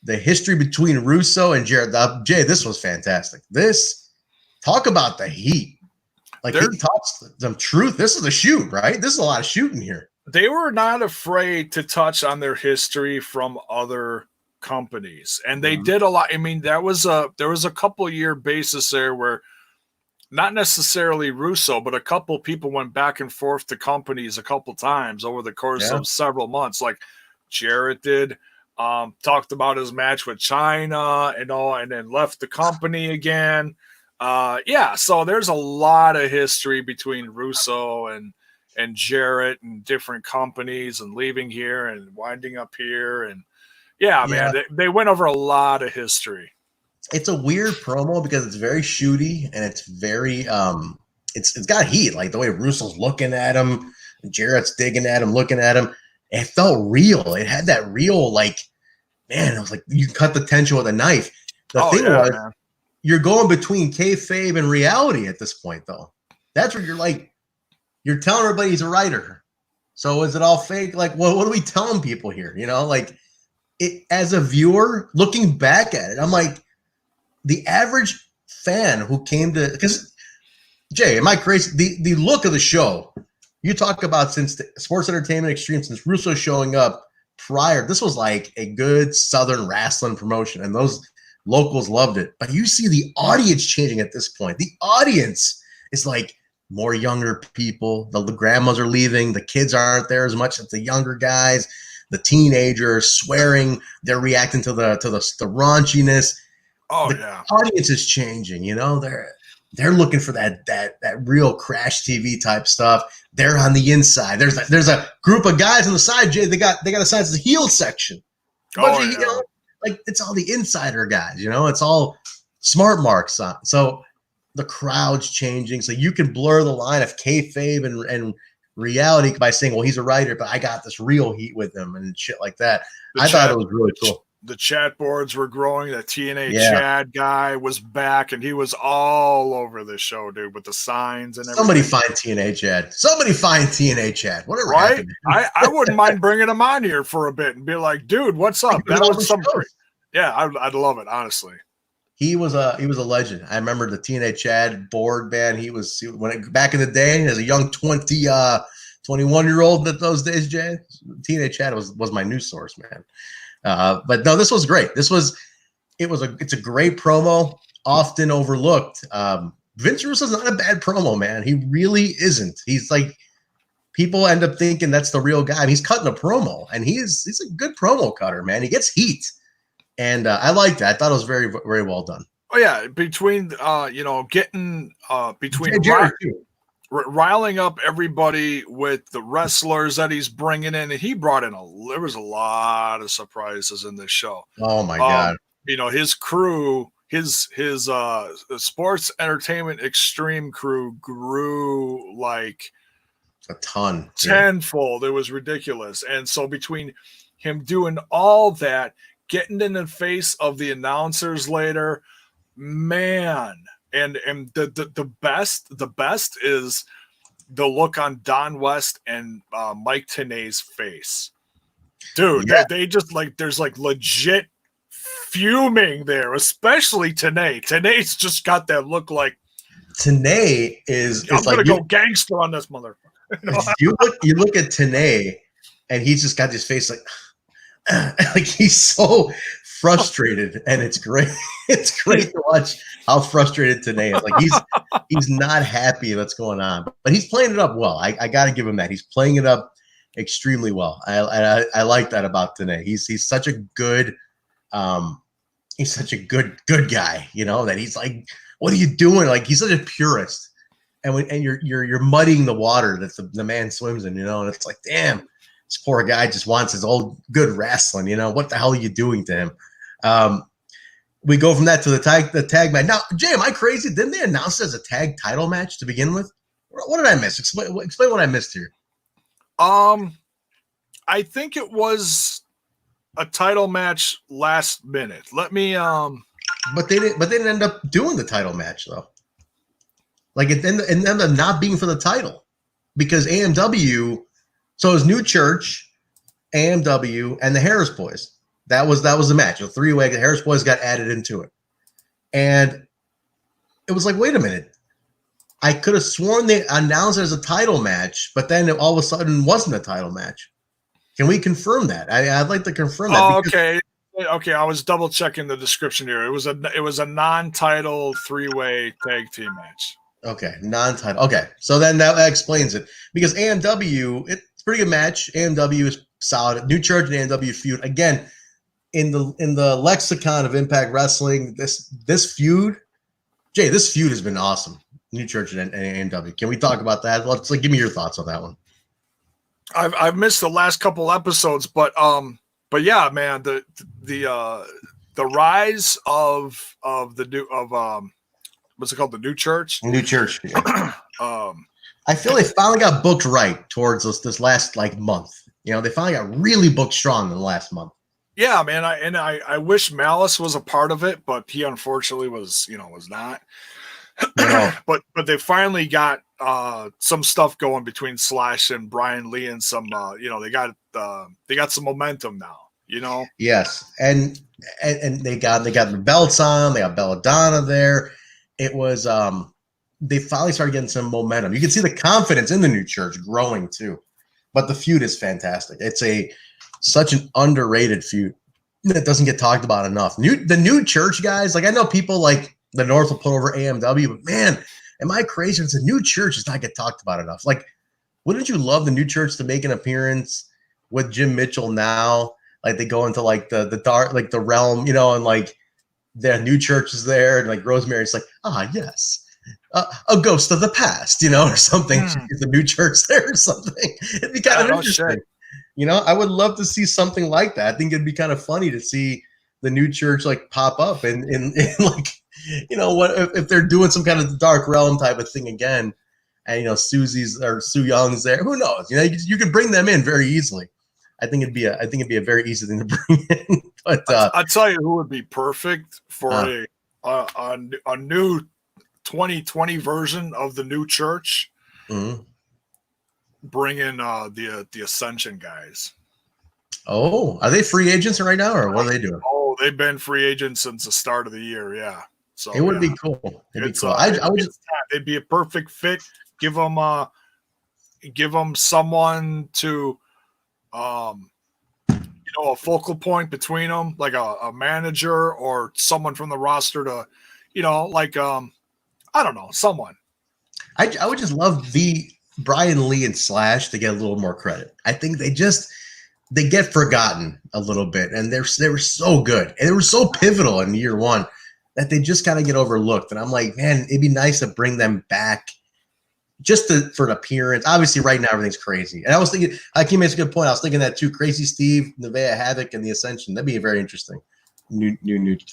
I: the history between Russo and Jarrett. Jay, this was fantastic. Talk about the heat. Like, he talks some truth. This is a shoot, right? This is a lot of shooting here.
J: They were not afraid to touch on their history from other companies, and they did a lot. I mean, there was a couple year basis there where not necessarily Russo, but a couple people went back and forth to companies a couple times over the course of several months. Like Jarrett did, talked about his match with China and then left the company again. So there's a lot of history between Russo and Jarrett and different companies, and leaving here and winding up here. And man, they went over a lot of history.
I: It's a weird promo because it's very shooty, and it's very it's got heat, like the way Russo's looking at him, Jarrett's digging at him, looking at him. It felt real. It had that real, like, man, it was like you cut the tension with a knife. The thing was, man, you're going between kayfabe and reality at this point, though. That's where you're telling everybody he's a writer. So is it all fake? Like, what are we telling people here? You know, like, it, as a viewer, looking back at it, I'm like, the average fan who came to, because Jay, am I crazy? The look of the show, you talk about since the Sports Entertainment Extreme, since Russo showing up prior, this was like a good Southern wrestling promotion, and those locals loved it. But you see the audience changing at this point. The audience is like more younger people. The grandmas are leaving. The kids aren't there as much as the younger guys. The teenagers swearing. They're reacting to the raunchiness. The audience is changing. You know, they're looking for that real Crash TV type stuff. They're on the inside. There's a group of guys on the side, Jay. They got assigned to the heel section. You know, like, it's all the insider guys. You know, it's all smart marks on. So the crowd's changing. So you can blur the line of kayfabe and reality by saying, well, he's a writer, but I got this real heat with him and shit like that. I thought it was really cool.
J: The chat boards were growing. The TNA Chad guy was back, and he was all over the show, dude, with the signs and everything.
I: Somebody find TNA Chad. Somebody find TNA Chad. Whatever.
J: Right? I wouldn't mind bringing him on here for a bit and be like, dude, what's up? That was some great. Yeah, I'd love it, honestly.
I: He was a legend. I remember the TNA Chad board, man. Back in the day as a young 21-year-old in those days, Jay. TNA Chad was my news source, man. But no, this was great. It's a great promo, often overlooked. Vince Russo's not a bad promo, man. He really isn't. He's like, people end up thinking that's the real guy. He's cutting a promo, and he's a good promo cutter, man. He gets heat, and I liked that. I thought it was very, very well done.
J: Oh yeah, between getting between riling up everybody with the wrestlers that he's bringing in. And he brought in there was a lot of surprises in this show.
I: Oh my God.
J: You know, his crew, his sports entertainment extreme crew grew like
I: a ton,
J: tenfold. It was ridiculous. And so between him doing all that, getting in the face of the announcers later, man, and the best is the look on Don West and Mike Tenay's face. Dude, they just like, there's like legit fuming there, especially Tenay. Tenay's just got that look like
I: Tenay is
J: I'm gonna go gangster on this motherfucker.
I: You look at Tenay and he's just got his face like he's so frustrated, and it's great. It's great to watch how frustrated Tenay is. Like he's not happy that's going on, but he's playing it up well. I got to give him that. He's playing it up extremely well. I like that about Tenay. He's such a good good guy. You know, that he's like, what are you doing? Like, he's such a purist, and you're muddying the water that the man swims in. You know, and it's like, damn. This poor guy just wants his old good wrestling, you know. What the hell are you doing to him? We go from that to the tag match. Now, Jay, am I crazy? Didn't they announce it as a tag title match to begin with? What did I miss? Explain what I missed here.
J: I think it was a title match last minute. Let me
I: But they didn't end up doing the title match though. Like it ended up not being for the title because AMW. So it was New Church, AMW, and the Harris Boys. That was the match. A three-way. The Harris Boys got added into it. And it was like, wait a minute. I could have sworn they announced it as a title match, but then it all of a sudden wasn't a title match. Can we confirm that? I'd like to confirm that.
J: Oh, okay. Okay, I was double checking the description here. It was a non-title three-way tag team match.
I: Okay, non-title. Okay, so then that explains it. Because AMW, it's a pretty good match. AMW is solid. New Church and AMW feud. Again, in the lexicon of Impact Wrestling, this feud, Jay, this feud has been awesome. New Church and AMW. Can we talk about that? Give me your thoughts on that one.
J: I've missed the last couple episodes, but yeah, man, the rise of what's it called? The New Church.
I: New Church. Yeah. I feel they finally got booked right towards this last month. You know, they finally got really booked strong in the last month.
J: Yeah, man. I wish Malice was a part of it, but he unfortunately was not.
I: No.
J: but they finally got some stuff going between Slash and Brian Lee and some they got some momentum now. You know.
I: Yes, and they got the belts on. They got Belladonna there. It was they finally started getting some momentum. You can see the confidence in the New Church growing too. But the feud is fantastic. It's such an underrated feud that doesn't get talked about enough. The New Church guys, I know people like the North will put over AMW, but man, am I crazy? It's a New Church does not get talked about enough. Wouldn't you love the New Church to make an appearance with Jim Mitchell now? They go into the dark, the realm, and the New Church is there, and Rosemary's yes. A ghost of the past, or something. The New Church there or something. It'd be kind of interesting. I would love to see something like that. I think it'd be kind of funny to see the New Church pop up and what if they're doing some kind of dark realm type of thing again, and Susie's or Sue Young's there. Who knows? You could bring them in very easily. I think it'd be a very easy thing to bring in. But
J: I'll tell you who would be perfect for a new 2020 version of the New Church.
I: Mm-hmm.
J: Bring in the Ascension guys.
I: Oh, are they free agents right now, or what are they doing?
J: Oh, they've been free agents since the start of the year. Yeah, so
I: it would be cool. It'd be cool.
J: They'd be a perfect fit. Give them someone to, a focal point between them, like a manager or someone from the roster to, I don't know, someone.
I: I would just love the Brian Lee and Slash to get a little more credit. I think they get forgotten a little bit, and they were so good and they were so pivotal in year one that they just kind of get overlooked. And I'm like, man, it'd be nice to bring them back for an appearance. Obviously, right now everything's crazy. And I was thinking, Hakeem makes a good point. I was thinking that too. Crazy Steve, Nevaeh Havoc, and the Ascension. That'd be very interesting. A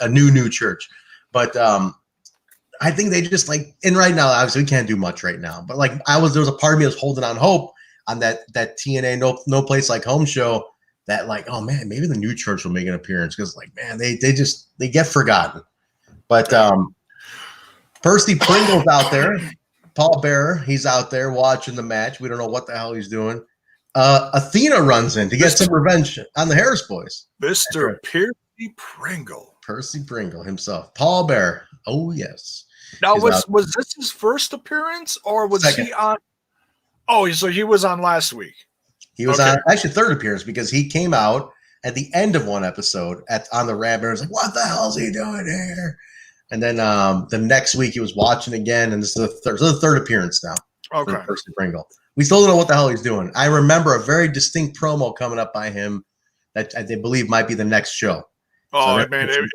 I: new church. But I think they just like. And right now, obviously, we can't do much right now. But like, there was a part of me that was holding on hope on that TNA No Place Like Home show. That like, oh man, maybe the new church will make an appearance because like, man, they get forgotten. But Percy Pringle's out there. Paul Bearer, he's out there watching the match. We don't know what the hell he's doing. Athena runs in to get some revenge on the Harris boys.
J: Mr. Percy Pringle.
I: Percy Pringle himself. Paul Bearer. Oh, yes.
J: Now, was this his first appearance or was he on? Oh, so he was on last week.
I: He was on actually third appearance because he came out at the end of one episode on the Rabbit. It was like, what the hell is he doing here? And then the next week he was watching again, and this is the third appearance now.
J: Okay.
I: For Percy Pringle. We still don't know what the hell he's doing. I remember a very distinct promo coming up by him that they believe might be the next show.
J: Oh, so man, if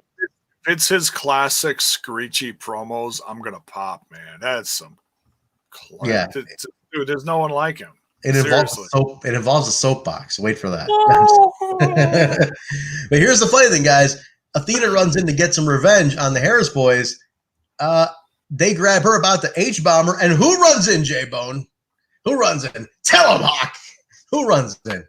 J: it's his classic screechy promos, I'm going to pop, man. That's some
I: yeah.
J: Dude, there's no one like him.
I: It involves a soapbox. Wait for that. But here's the funny thing, guys. Athena runs in to get some revenge on the Harris boys. They grab her about the H-bomber, and who runs in, J-Bone? Who runs in? Tell him, Hawk. Who runs in?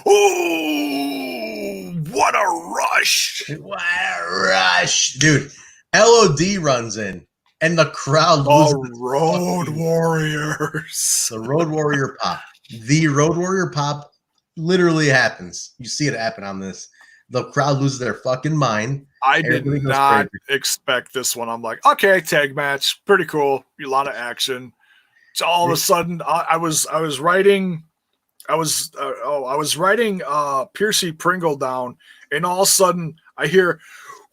J: Ooh, what a rush.
I: What a rush. Dude, LOD runs in, and the crowd loses.
J: The Road Warriors.
I: The Road Warrior pop. The Road Warrior pop literally happens. You see it happen on this. The crowd loses their fucking mind.
J: I did not expect this one. I'm like, okay, tag match, pretty cool, a lot of action. So all of a sudden, I was writing Percy Pringle down, and all of a sudden I hear,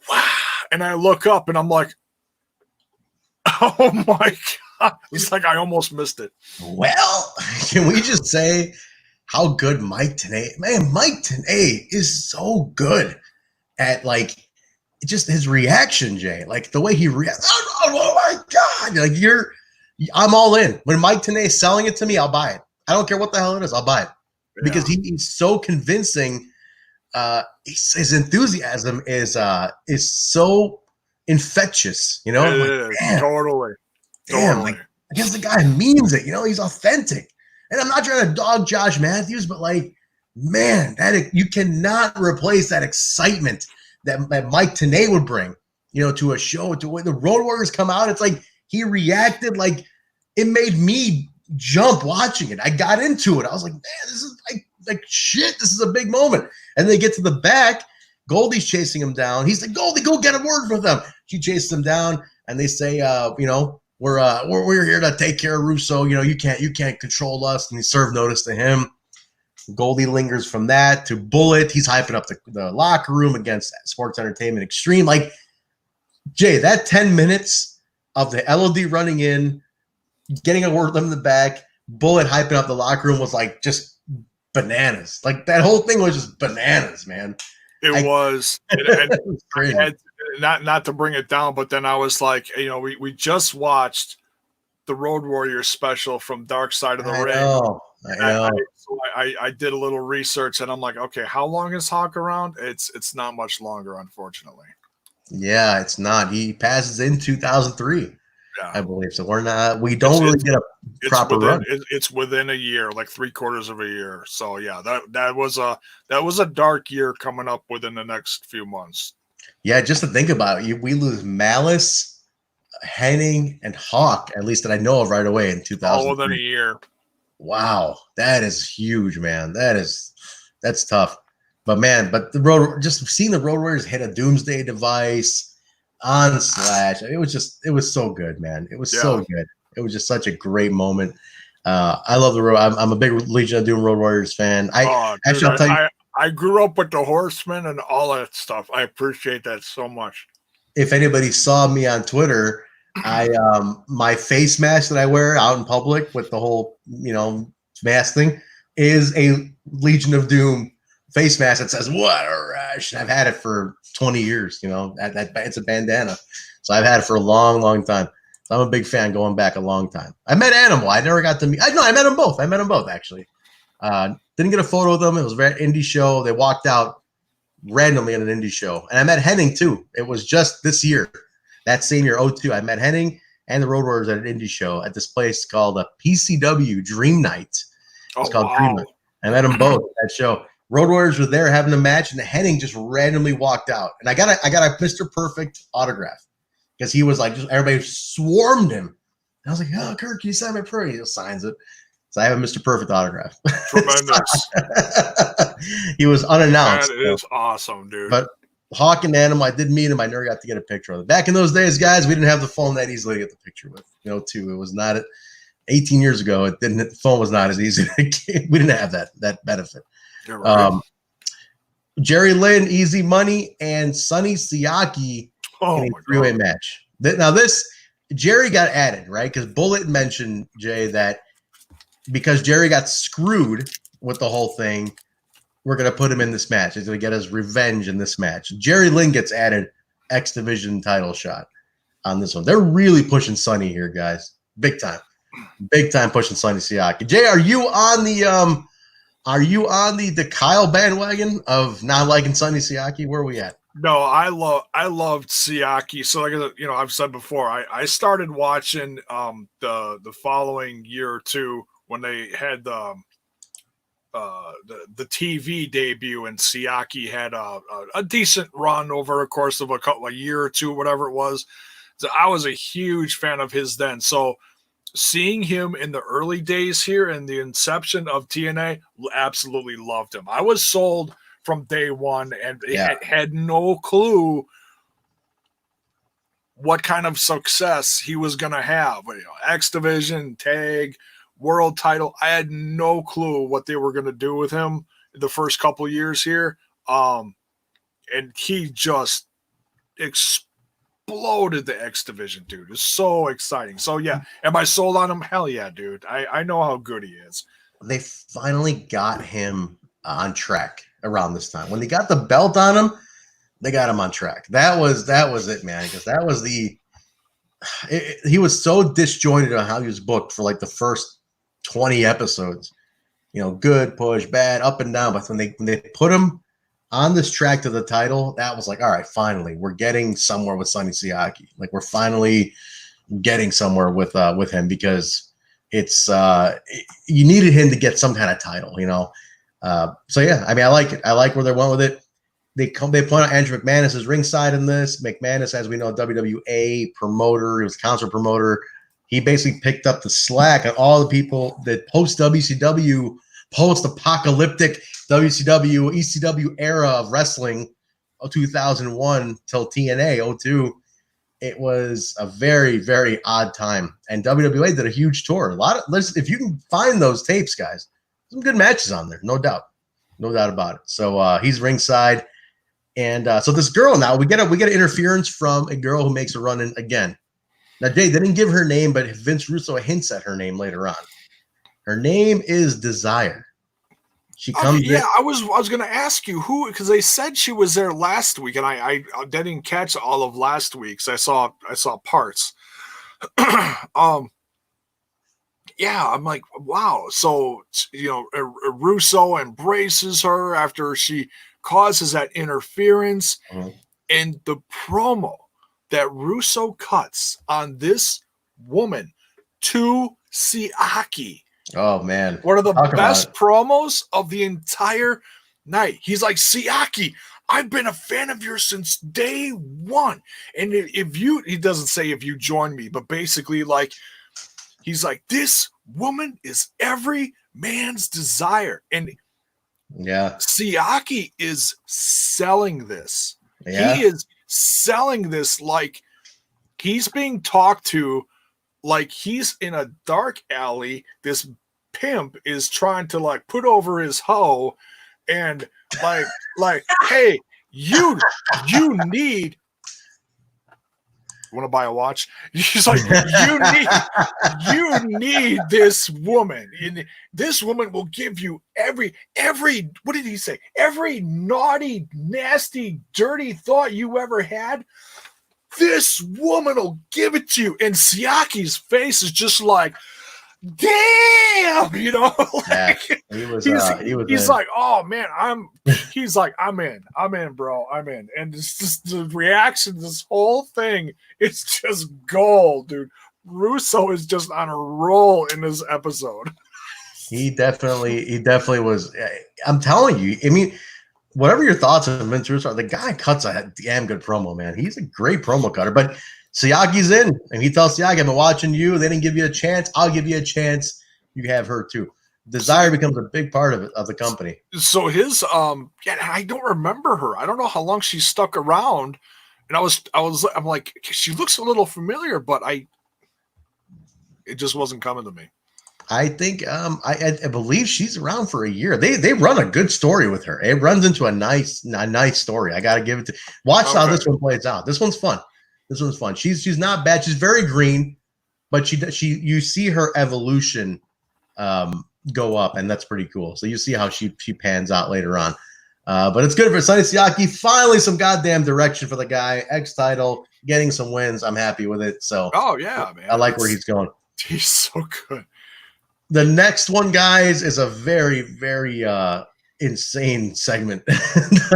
J: wow, and I look up and I'm like, oh my god! It's like I almost missed it.
I: Well, can we just say how good Mike TNA? Man, Mike TNA is so good at like just his reaction, Jay. Like the way he reacts. Oh my god! Like I'm all in. When Mike TNA is selling it to me, I'll buy it. I don't care what the hell it is. I'll buy it because he's so convincing. His enthusiasm is so infectious. You know,
J: it is. Totally.
I: Like, I guess the guy means it. You know, he's authentic. And I'm not trying to dog Josh Matthews, but like, man, you cannot replace that excitement that Mike TNA would bring, you know, to a show. To when the Road Warriors come out, it's like he reacted like it made me jump watching it. I got into it. I was like, man, this is like shit. This is a big moment. And they get to the back. Goldie's chasing him down. He's like, Goldie, go get a word from them. She chases him down, and they say, you know, we're here to take care of Russo. You know, you can't control us. And he served notice to him. Goldie lingers from that to Bullet. He's hyping up the locker room against Sports Entertainment Extreme. Like, Jay, that 10 minutes of the LOD running in, getting a word from the back, Bullet hyping up the locker room was like just bananas. Like that whole thing was just bananas, man.
J: It was.
I: It was crazy.
J: Not to bring it down, but then I was like, you know, we just watched the Road Warriors special from Dark Side of the Ring.
I: I know.
J: So I did a little research, and I'm like, okay, how long is Hawk around? It's not much longer, unfortunately.
I: Yeah, it's not. He passes in 2003, I believe. So we don't really get a proper run.
J: It's within a year, like 3/4 of a year. So yeah, that was a dark year coming up within the next few months.
I: Yeah, just to think about it, we lose Malice, Henning, and Hawk, at least that I know of right away in 2000.
J: All within a year.
I: Wow, that is huge, man. That's tough. But man, just seeing the Road Warriors hit a Doomsday Device on Slash, it was so good, man. It was so good. It was just such a great moment. I love the Road. I'm a big Legion of Doom Road Warriors fan. I'll tell you.
J: I grew up with the Horsemen and all that stuff. I appreciate that so much.
I: If anybody saw me on Twitter, my face mask that I wear out in public with the whole, you know, mask thing is a Legion of Doom face mask that says "What a rush." And I've had it for 20 years. You know, it's a bandana, so I've had it for a long, long time. So I'm a big fan going back a long time. I met Animal. I never got to meet. I met them both. I met them both actually. Didn't get a photo with them. It was a very indie show. They walked out randomly at an indie show, and I met Henning too. It was just this year, that same year, 2002. I met Henning and the Road Warriors at an indie show at this place called a PCW Dream Night. It's called Dream Night. I met them both at that show. Road Warriors were there having a match, and Henning just randomly walked out. And I got a Mr. Perfect autograph because he was like, just everybody swarmed him. And I was like, oh, Kirk, can you sign my pro? He just signs it. So I have a Mr. Perfect autograph.
J: Tremendous.
I: He was unannounced.
J: That is awesome, dude.
I: But Hawk and Animal, I did meet him. I never got to get a picture of him. Back in those days, guys, we didn't have the phone that easily to get the picture with. Too. It was not 18 years ago. The phone was not as easy to get. We didn't have that benefit. Right. Jerry Lynn, Easy Money, and Sonny Siaki in a three-way match. Now this Jerry got added, right? Because Bullet mentioned, Jay, that because Jerry got screwed with the whole thing, we're going to put him in this match. He's going to get his revenge in this match. Jerry Lynn gets added X Division title shot on this one. They're really pushing Sonny here, guys. Big time. Big time pushing Sonny Siaki. Jay, are you on the Kyle bandwagon of not liking Sonny Siaki? Where are we at?
J: No, I loved Siaki. So like I've said before, I started watching the following year or two when they had the TV debut, and Siaki had a decent run over a course of a year or two, whatever it was. So I was a huge fan of his then. So seeing him in the early days here and the inception of TNA, absolutely loved him. I was sold from day one and had no clue what kind of success he was going to have. X Division, tag, world title. I had no clue what they were going to do with him the first couple years here. And he just exploded the X Division, dude. It's so exciting. So yeah, am I sold on him? Hell yeah, dude. I know how good he is.
I: They finally got him on track around this time. When they got the belt on him, they got him on track. That was it, man. Because that was he was so disjointed on how he was booked for like the first 20 episodes. Good push, bad, up and down. But when they put him on this track to the title, that was like, all right, finally, we're getting somewhere with Sonny Siaki. Like we're finally getting somewhere with him, because it's you needed him to get some kind of title, So yeah, I mean, I like it. I like where they went with it. They point out Andrew McManus is ringside in this. McManus, as we know, WWA promoter. He was a concert promoter. He basically picked up the slack on all the people that post WCW, post-apocalyptic WCW, ECW era of wrestling, 2001 till TNA 02. It was a very, very odd time. And WWA did a huge tour. If you can find those tapes, guys, some good matches on there, no doubt about it. So he's ringside, and so this girl now we get an interference from a girl who makes a run in again. Now, Jay, they didn't give her name, but Vince Russo hints at her name later on. Her name is Desire. She comes.
J: Yeah, I was going to ask you who, because they said she was there last week, and I didn't catch all of last week's. I saw parts. Yeah, I'm like, wow. So Russo embraces her after she causes that interference, and the promo that Russo cuts on this woman to Siaki.
I: Oh man,
J: one of the best promos of the entire night. He's like, Siaki, I've been a fan of yours since day one. And he doesn't say if you join me, but basically like, he's like, this woman is every man's desire. And
I: yeah,
J: Siaki is selling this.
I: Yeah.
J: He is selling this like he's being talked to like he's in a dark alley. This pimp is trying to like put over his hoe and like, hey, you need. Want to buy a watch? She's like, you need this woman, and this woman will give you every. What did he say? Every naughty, nasty, dirty thought you ever had. this woman will give it to you. And Siaki's face is just like, damn, you know, like he's like, oh man, I'm in, bro, I'm in. And it's just the reaction, this whole thing, it's just gold, dude. Russo is just on a roll in this episode.
I: He definitely was. I'm telling you, I mean, whatever your thoughts on Vince Russo, the guy cuts a damn good promo, man. He's a great promo cutter, but Siaki's in, and he tells Siaki, I've been watching you. They didn't give you a chance. I'll give you a chance. You have her too. Desire becomes a big part of the company.
J: So his I don't remember her. I don't know how long she stuck around. And I'm like, she looks a little familiar, but it just wasn't coming to me.
I: I think I believe she's around for a year. They run a good story with her. It runs into a nice story. I gotta give it to watch how this one plays out. This one's fun. She's not bad. She's very green, but you see her evolution go up, and that's pretty cool. So you see how she pans out later on. But it's good for Sonny Siaki. Finally, some goddamn direction for the guy. X title, getting some wins. I'm happy with it. So
J: man,
I: I like where he's going.
J: He's so good.
I: The next one, guys, is a very, very insane segment.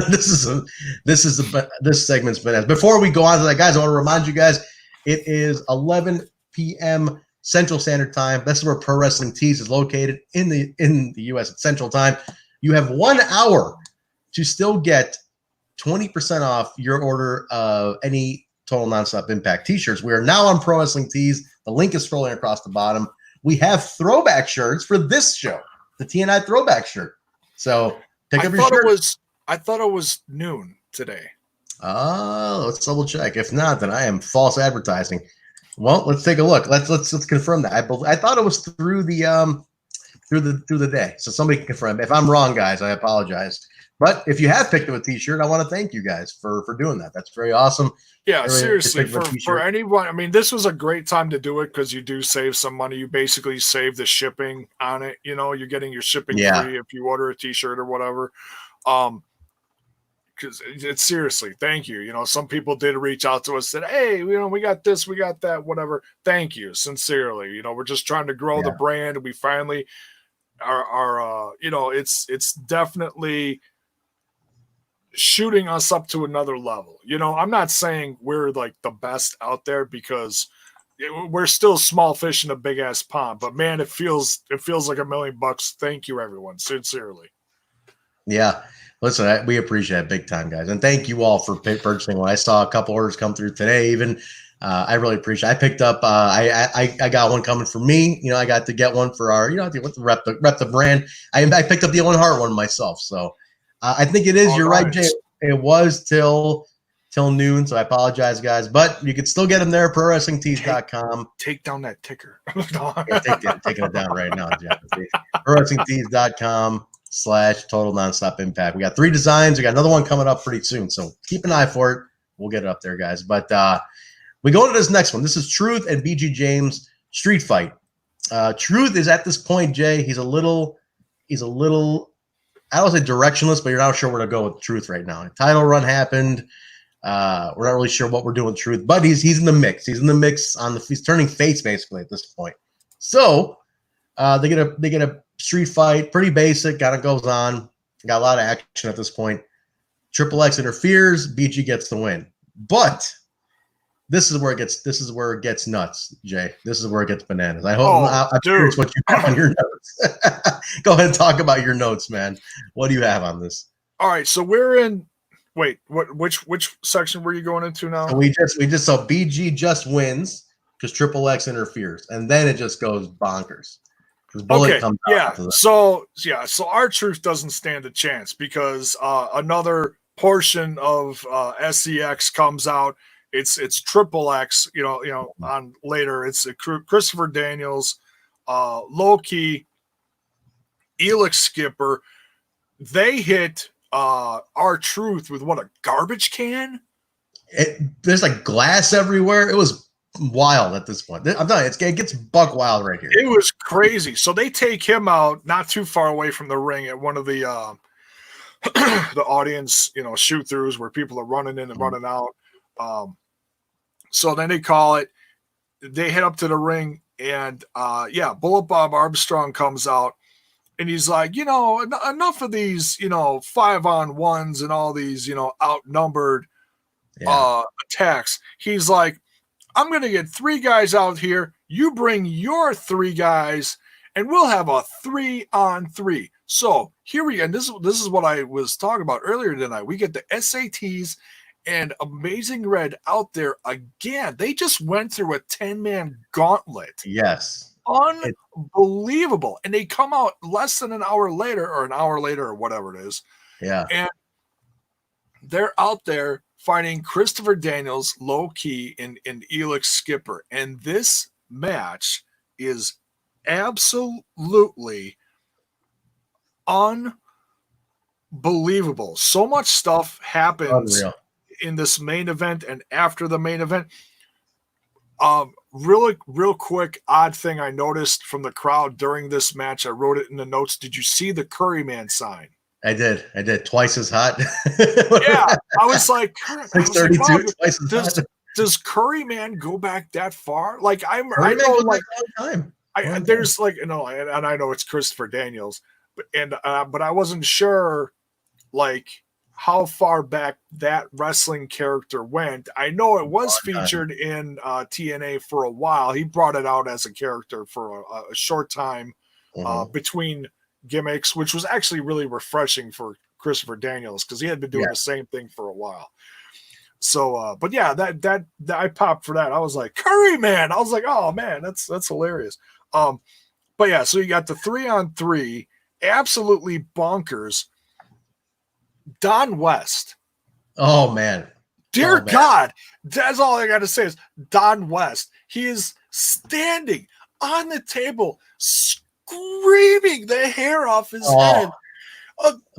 I: This segment's been. Before we go on to that, guys, I want to remind you guys, it is 11 p.m. Central Standard Time. This is where Pro Wrestling Tees is located in the U.S. at Central Time. You have 1 hour to still get 20% off your order of any Total Nonstop Impact t-shirts. We are now on Pro Wrestling Tees. The link is scrolling across the bottom. We have throwback shirts for this show, the TNI throwback shirt. So pick up your shirt.
J: I thought it was noon today.
I: Let's double check. If not, then I am false advertising. Well, let's take a look. Let's confirm that. I thought it was through the day. So somebody can confirm. If I'm wrong, guys, I apologize. But if you have picked up a t-shirt, I want to thank you guys for doing that. That's very awesome.
J: Yeah, seriously, for anyone, I mean, this was a great time to do it because you do save some money. You basically save the shipping on it. You know, you're getting your shipping free if you order a t-shirt or whatever. Because it's seriously, thank you. You know, some people did reach out to us, said, hey, you know, we got this, we got that, whatever. Thank you, sincerely. You know, we're just trying to grow the brand. And we finally are you know, it's definitely shooting us up to another level. You know, I'm not saying we're like the best out there because we're still small fish in a big ass pond, but man, it feels like $1 million. Thank you, everyone. Sincerely.
I: Yeah. Listen, we appreciate it big time, guys. And thank you all for purchasing one. I saw a couple orders come through today, even. I really appreciate it. I picked up, I got one coming for me. You know, I got to get one for our, you know, rep the brand. I picked up the Owen Hart one myself. So I think it is. You're right, Jay. It was till noon. So I apologize, guys. But you can still get them there, ProWrestlingTees.com.
J: Take down that ticker.
I: Taking it down right now, Jeff. ProWrestlingTees.com/Total Nonstop Impact. We got 3 designs. We got another one coming up pretty soon. So keep an eye for it. We'll get it up there, guys. But we go into this next one. This is Truth and BG James street fight. Truth is at this point, Jay. He's a little, I don't say directionless, but you're not sure where to go with Truth right now. Title run happened. We're not really sure what we're doing with Truth, but he's in the mix. He's in the mix he's turning face basically at this point. So they get a street fight, pretty basic, kind of goes on. Got a lot of action at this point. Triple X interferes, BG gets the win. But this is where it gets nuts, Jay. This is where it gets bananas. I'm curious what you have on your notes. Go ahead and talk about your notes, man. What do you have on this?
J: All right, so we're in. Wait, which section were you going into now?
I: So we just saw BG just wins because Triple X interferes, and then it just goes bonkers.
J: Okay, yeah. So R-Truth doesn't stand a chance because another portion of S.E.X. comes out. It's Triple X, you know, on later. It's Christopher Daniels, Loki, Elix Skipper. They hit R-Truth with what, a garbage can?
I: There's like glass everywhere. It was wild at this point. I'm telling you, it gets buck wild right here.
J: It was crazy. So they take him out not too far away from the ring at one of the the audience, you know, shoot throughs where people are running in and running out. So then they call it. They head up to the ring, and Bullet Bob Armstrong comes out, and he's like, enough of these, 5-on-1s and all these, outnumbered attacks. He's like, I'm going to get 3 guys out here. You bring your 3 guys, and we'll have a 3-on-3. So here we go. And this is what I was talking about earlier tonight. We get the SATs and Amazing Red out there again. They just went through a 10-man gauntlet.
I: Yes.
J: Unbelievable. And they come out less than an hour later or whatever it is.
I: Yeah.
J: And they're out there fighting Christopher Daniels, Low Key, and Elix Skipper. And this match is absolutely unbelievable. So much stuff happens in this main event and after the main event. Real quick, odd thing I noticed from the crowd during this match. I wrote it in the notes. Did you see the Curry Man sign?
I: I did. Twice as hot.
J: Yeah. I was like,
I: 632, twice as hot.
J: Does Curry Man go back that far? Like I know, like
I: time.
J: There's like, and I know it's Christopher Daniels, but I wasn't sure like how far back that wrestling character went. I know it was featured in TNA for a while. He brought it out as a character for a short time between gimmicks, which was actually really refreshing for Christopher Daniels because he had been doing the same thing for a while. So, but yeah, that I popped for that. I was like, Curry Man. I was like, oh man, that's hilarious. But yeah, so you got the 3-on-3, absolutely bonkers. Don West.
I: Oh man.
J: Dear God, that's all I got to say is Don West. He is standing on the table, screaming the hair off his head.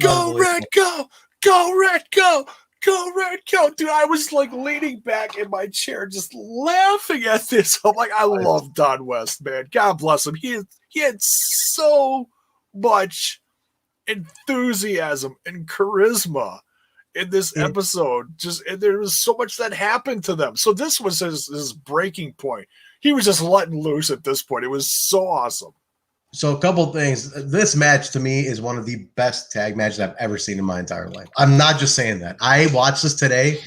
J: Go Red, go! Go Red, go! Go Red, go! Dude, I was like leaning back in my chair, just laughing at this. I'm like, I love Don West, man. God bless him. He had so much enthusiasm and charisma in this episode. And there was so much that happened to them. So this was his breaking point. He was just letting loose at this point. It was so awesome.
I: So a couple things. This match to me is one of the best tag matches I've ever seen in my entire life. I'm not just saying that. I watched this today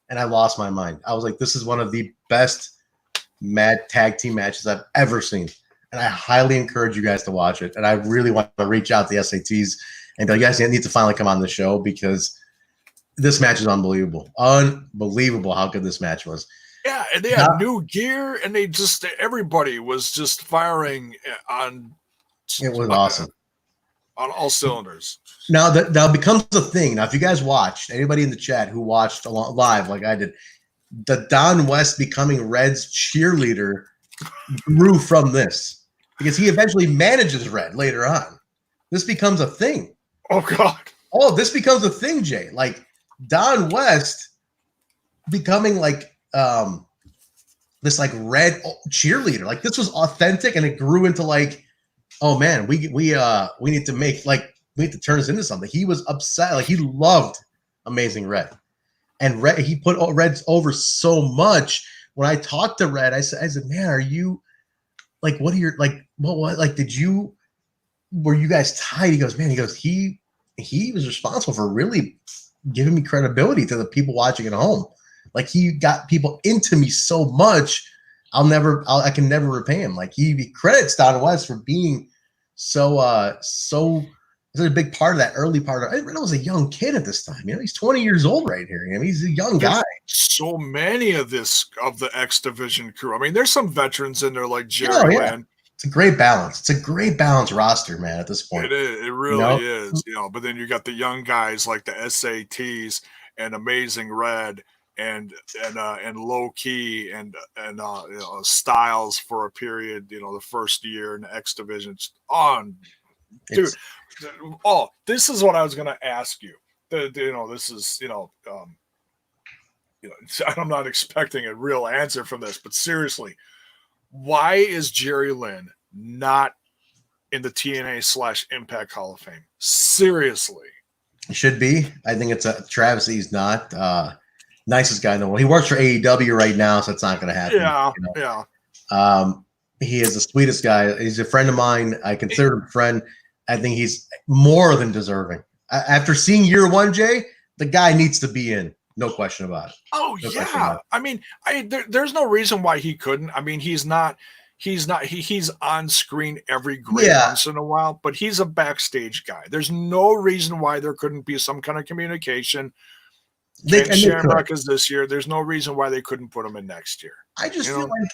I: and I lost my mind. I was like, this is one of the best mad tag team matches I've ever seen. And I highly encourage you guys to watch it. And I really want to reach out to the SATs and you guys need to finally come on the show because this match is unbelievable. Unbelievable how good this match was.
J: Yeah, and they had new gear and everybody was just firing on.
I: It was awesome.
J: On all cylinders.
I: Now that becomes a thing. Now, if you guys watched, anybody in the chat who watched live like I did, the Don West becoming Red's cheerleader grew from this because he eventually manages Red later on. This becomes a thing.
J: Oh, God.
I: Oh, this becomes a thing, Jay. Like Don West becoming like this like Red cheerleader. Like this was authentic and it grew into like, oh man, we need to make we need to turn this into something. He was upset. Like he loved Amazing Red. And Red, he put Red's over so much. When I talked to Red, I said, man, are you like, what are your like, what like, were you guys tied? He goes, he was responsible for really giving me credibility to the people watching at home. Like he got people into me so much. I can never repay him. Like he credits Don West for being so a big part of that early part. I was a young kid at this time. He's 20 years old right here. He's a young guy.
J: So many of the X Division crew. I mean, there's some veterans in there like Jerry Lynn.
I: It's a great balance. It's a great balance roster, man, at this point.
J: It is. It really is. But then you got the young guys like the SATs and Amazing Red and Low Key and Styles for a period, the first year in the X Division. Dude. Oh, this is what I was going to ask you. This is, I'm not expecting a real answer from this, but seriously, why is Jerry Lynn not in the TNA/Impact Hall of Fame? Seriously.
I: He should be. I think it's a travesty he's not. Nicest guy in the world. He works for AEW right now, so it's not going to happen.
J: Yeah,
I: you know?
J: yeah.
I: He is the sweetest guy. He's a friend of mine. I consider him a friend. I think he's more than deserving. After seeing year one, Jay, the guy needs to be in. No question about it.
J: Oh,
I: no
J: yeah. I mean, there's no reason why he couldn't. I mean, he's on screen every great once in a while, but he's a backstage guy. There's no reason why there couldn't be some kind of communication. Ken Shamrock is this year. There's no reason why they couldn't put him in next year.
I: I just feel like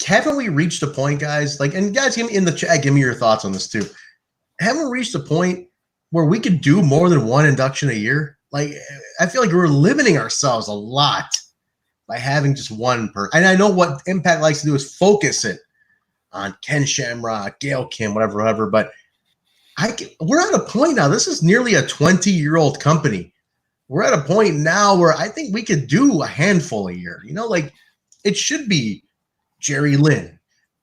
I: haven't we reached a point, guys? Like, and guys, in the chat, give me your thoughts on this too. Haven't we reached a point where we could do more than one induction a year? Like, I feel like we're limiting ourselves a lot by having just one person. And I know what Impact likes to do is focus it on Ken Shamrock, Gail Kim, whatever. But we're at a point now. This is nearly a 20-year-old company. We're at a point now where I think we could do a handful a year. You know, like it should be Jerry Lynn,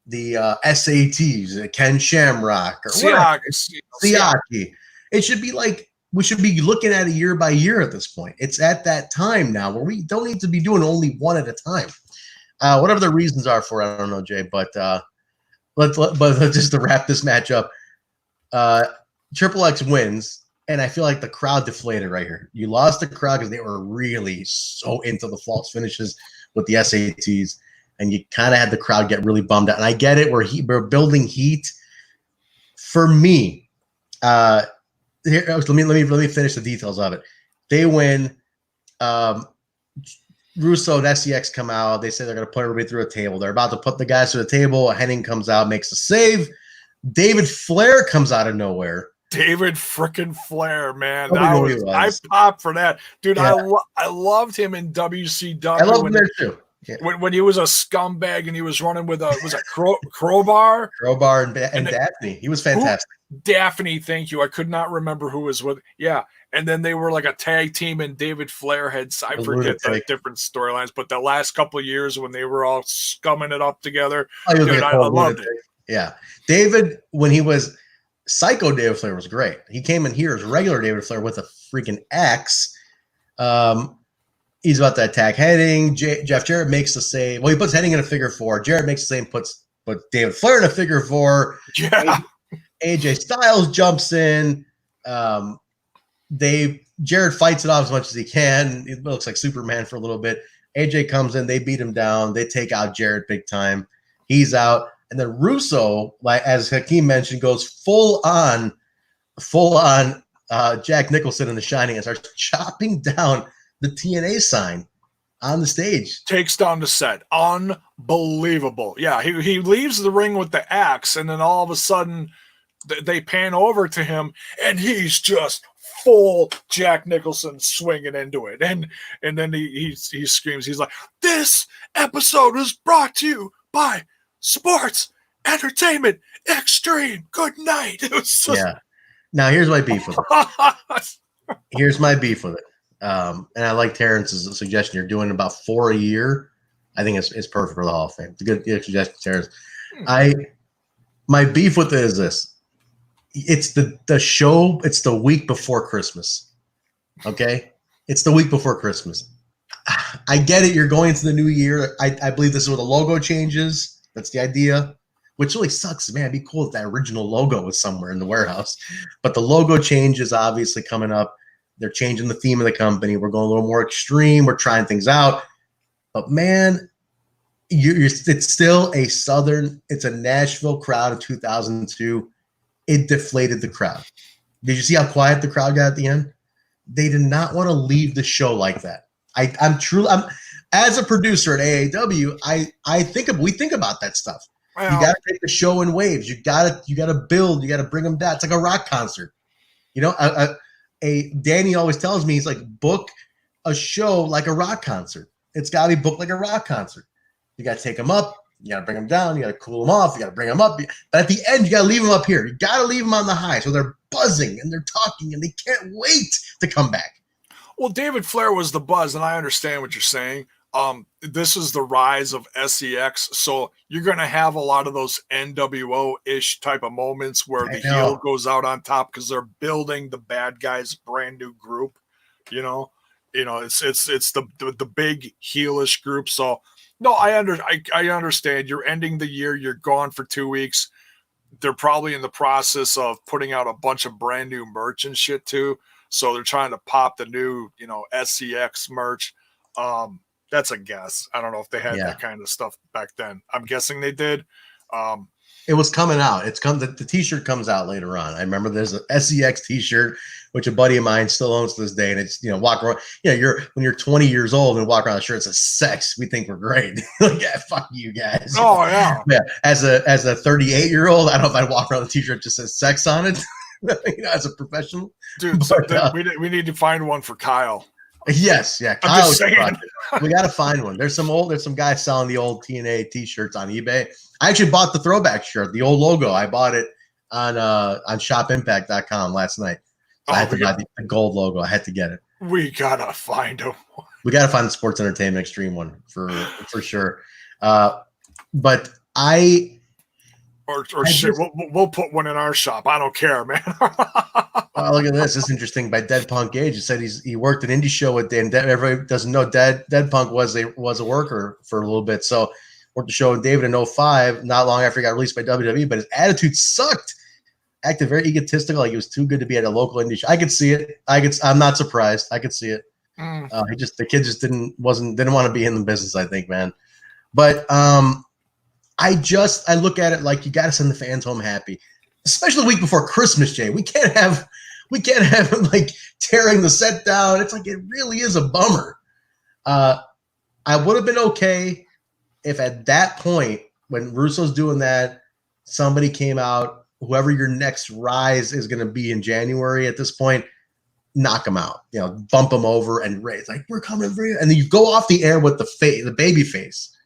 I: the SATs, Ken Shamrock, or Siaki. It should be like we should be looking at it year by year at this point. It's at that time now where we don't need to be doing only one at a time. Whatever the reasons are for it, I don't know, Jay. But let's just to wrap this match up. Triple X wins. And I feel like the crowd deflated right here. You lost the crowd because they were really so into the false finishes with the SATs, and you kind of had the crowd get really bummed out. And I get it. We're building heat. For me, let me finish the details of it. They win. Russo and S.E.X come out. They say they're going to put everybody through a table. They're about to put the guys through the table. Henning comes out, makes a save. David Flair comes out of nowhere.
J: David frickin' Flair, man. I popped for that. Dude, yeah. I loved him in WCW.
I: I loved him there too.
J: Yeah. When he was a scumbag and he was running with a crowbar?
I: Crowbar and Daphne. He was fantastic.
J: Daphne, thank you. I could not remember who was with. Yeah. And then they were like a tag team and David Flair had, I forget the different storylines, but the last couple of years when they were all scumming it up together, dude, I loved it.
I: Yeah. David, when he was Psycho David Flair was great. He came in here as regular David Flair with a freaking axe. He's about to attack Henning. Jeff Jarrett makes the save. Well, he puts Henning in a figure four. Jarrett makes the same, puts David Flair in a figure four.
J: Yeah.
I: AJ Styles jumps in. Jarrett fights it off as much as he can. It looks like Superman for a little bit. AJ comes in. They beat him down. They take out Jarrett big time. He's out. And then Russo, like as Hakeem mentioned, goes full on Jack Nicholson in The Shining and starts chopping down the TNA sign on the stage.
J: Takes down the set. Unbelievable. Yeah, he leaves the ring with the axe, and then all of a sudden they pan over to him, and he's just full Jack Nicholson swinging into it. And then he screams. He's like, "This episode was brought to you by Sports Entertainment Extreme. Good night." It was just...
I: Yeah. Now here's my beef with it. And I like Terrence's suggestion. You're doing about 4 a year. I think it's perfect for the Hall of Fame. It's a good suggestion, Terrence. My beef with it is this. It's the show. It's the week before Christmas. Okay, it's the week before Christmas. I get it. You're going into the new year. I believe this is where the logo changes. That's the idea, which really sucks, man. It'd be cool if that original logo was somewhere in the warehouse. But the logo change is obviously coming up. They're changing the theme of the company. We're going a little more extreme. We're trying things out. But, man, it's still it's a Nashville crowd of 2002. It deflated the crowd. Did you see how quiet the crowd got at the end? They did not want to leave the show like that. As a producer at AAW, we think about that stuff. Wow. You got to take the show in waves. You got to build. You got to bring them down. It's like a rock concert. You know, Danny always tells me, he's like, book a show like a rock concert. It's got to be booked like a rock concert. You got to take them up. You got to bring them down. You got to cool them off. You got to bring them up. But at the end, you got to leave them up here. You got to leave them on the high, so they're buzzing and they're talking and they can't wait to come back.
J: Well, David Flair was the buzz, and I understand what you're saying. This is the rise of S.E.X. So you're going to have a lot of those NWO-ish type of moments where the heel goes out on top because they're building the bad guys' brand new group, you know? You know, it's the big heelish group. So no, I understand. You're ending the year. You're gone for 2 weeks. They're probably in the process of putting out a bunch of brand new merch and shit too. So they're trying to pop the new, S.E.X merch. That's a guess. I don't know if they had that kind of stuff back then. I'm guessing they did.
I: It was coming out. The t-shirt comes out later on. I remember there's an S.E.X t-shirt, which a buddy of mine still owns to this day. And it's, walk around, when you're 20 years old and walk around the shirt, it says sex. We think we're great. Like, yeah, fuck you guys.
J: Oh yeah.
I: Yeah. As a 38-year-old, I don't know if I'd walk around with a t-shirt that just says sex on it. As a professional.
J: Dude, we need to find one for Kyle.
I: Yes, yeah. Kyle, we got to find one. There's some guys selling the old TNA t-shirts on eBay. I actually bought the throwback shirt, the old logo. I bought it on shopimpact.com last night. So I had to buy the gold logo. I had to get it.
J: We gotta find a one.
I: We gotta find the Sports Entertainment Extreme one for sure. But I
J: shit, we'll put one in our shop. I don't care, man.
I: Oh, look at this. This is interesting. By Dead Punk Gage, it said he worked an indie show with Dave. Everybody doesn't know Dead Punk was a worker for a little bit. So worked the show with David in 05, not long after he got released by WWE, but his attitude sucked. Acted very egotistical, like he was too good to be at a local indie show. I could see it. I'm not surprised. I could see it. The kid just didn't want to be in the business, I think, man. But I look at it like you got to send the fans home happy, especially the week before Christmas, Jay. We can't have him like tearing the set down. It's like, it really is a bummer. I would have been okay if at that point, when Russo's doing that, somebody came out, whoever your next rise is going to be in January at this point, knock him out, bump him over and raise, like, we're coming for you. And then you go off the air with the baby face.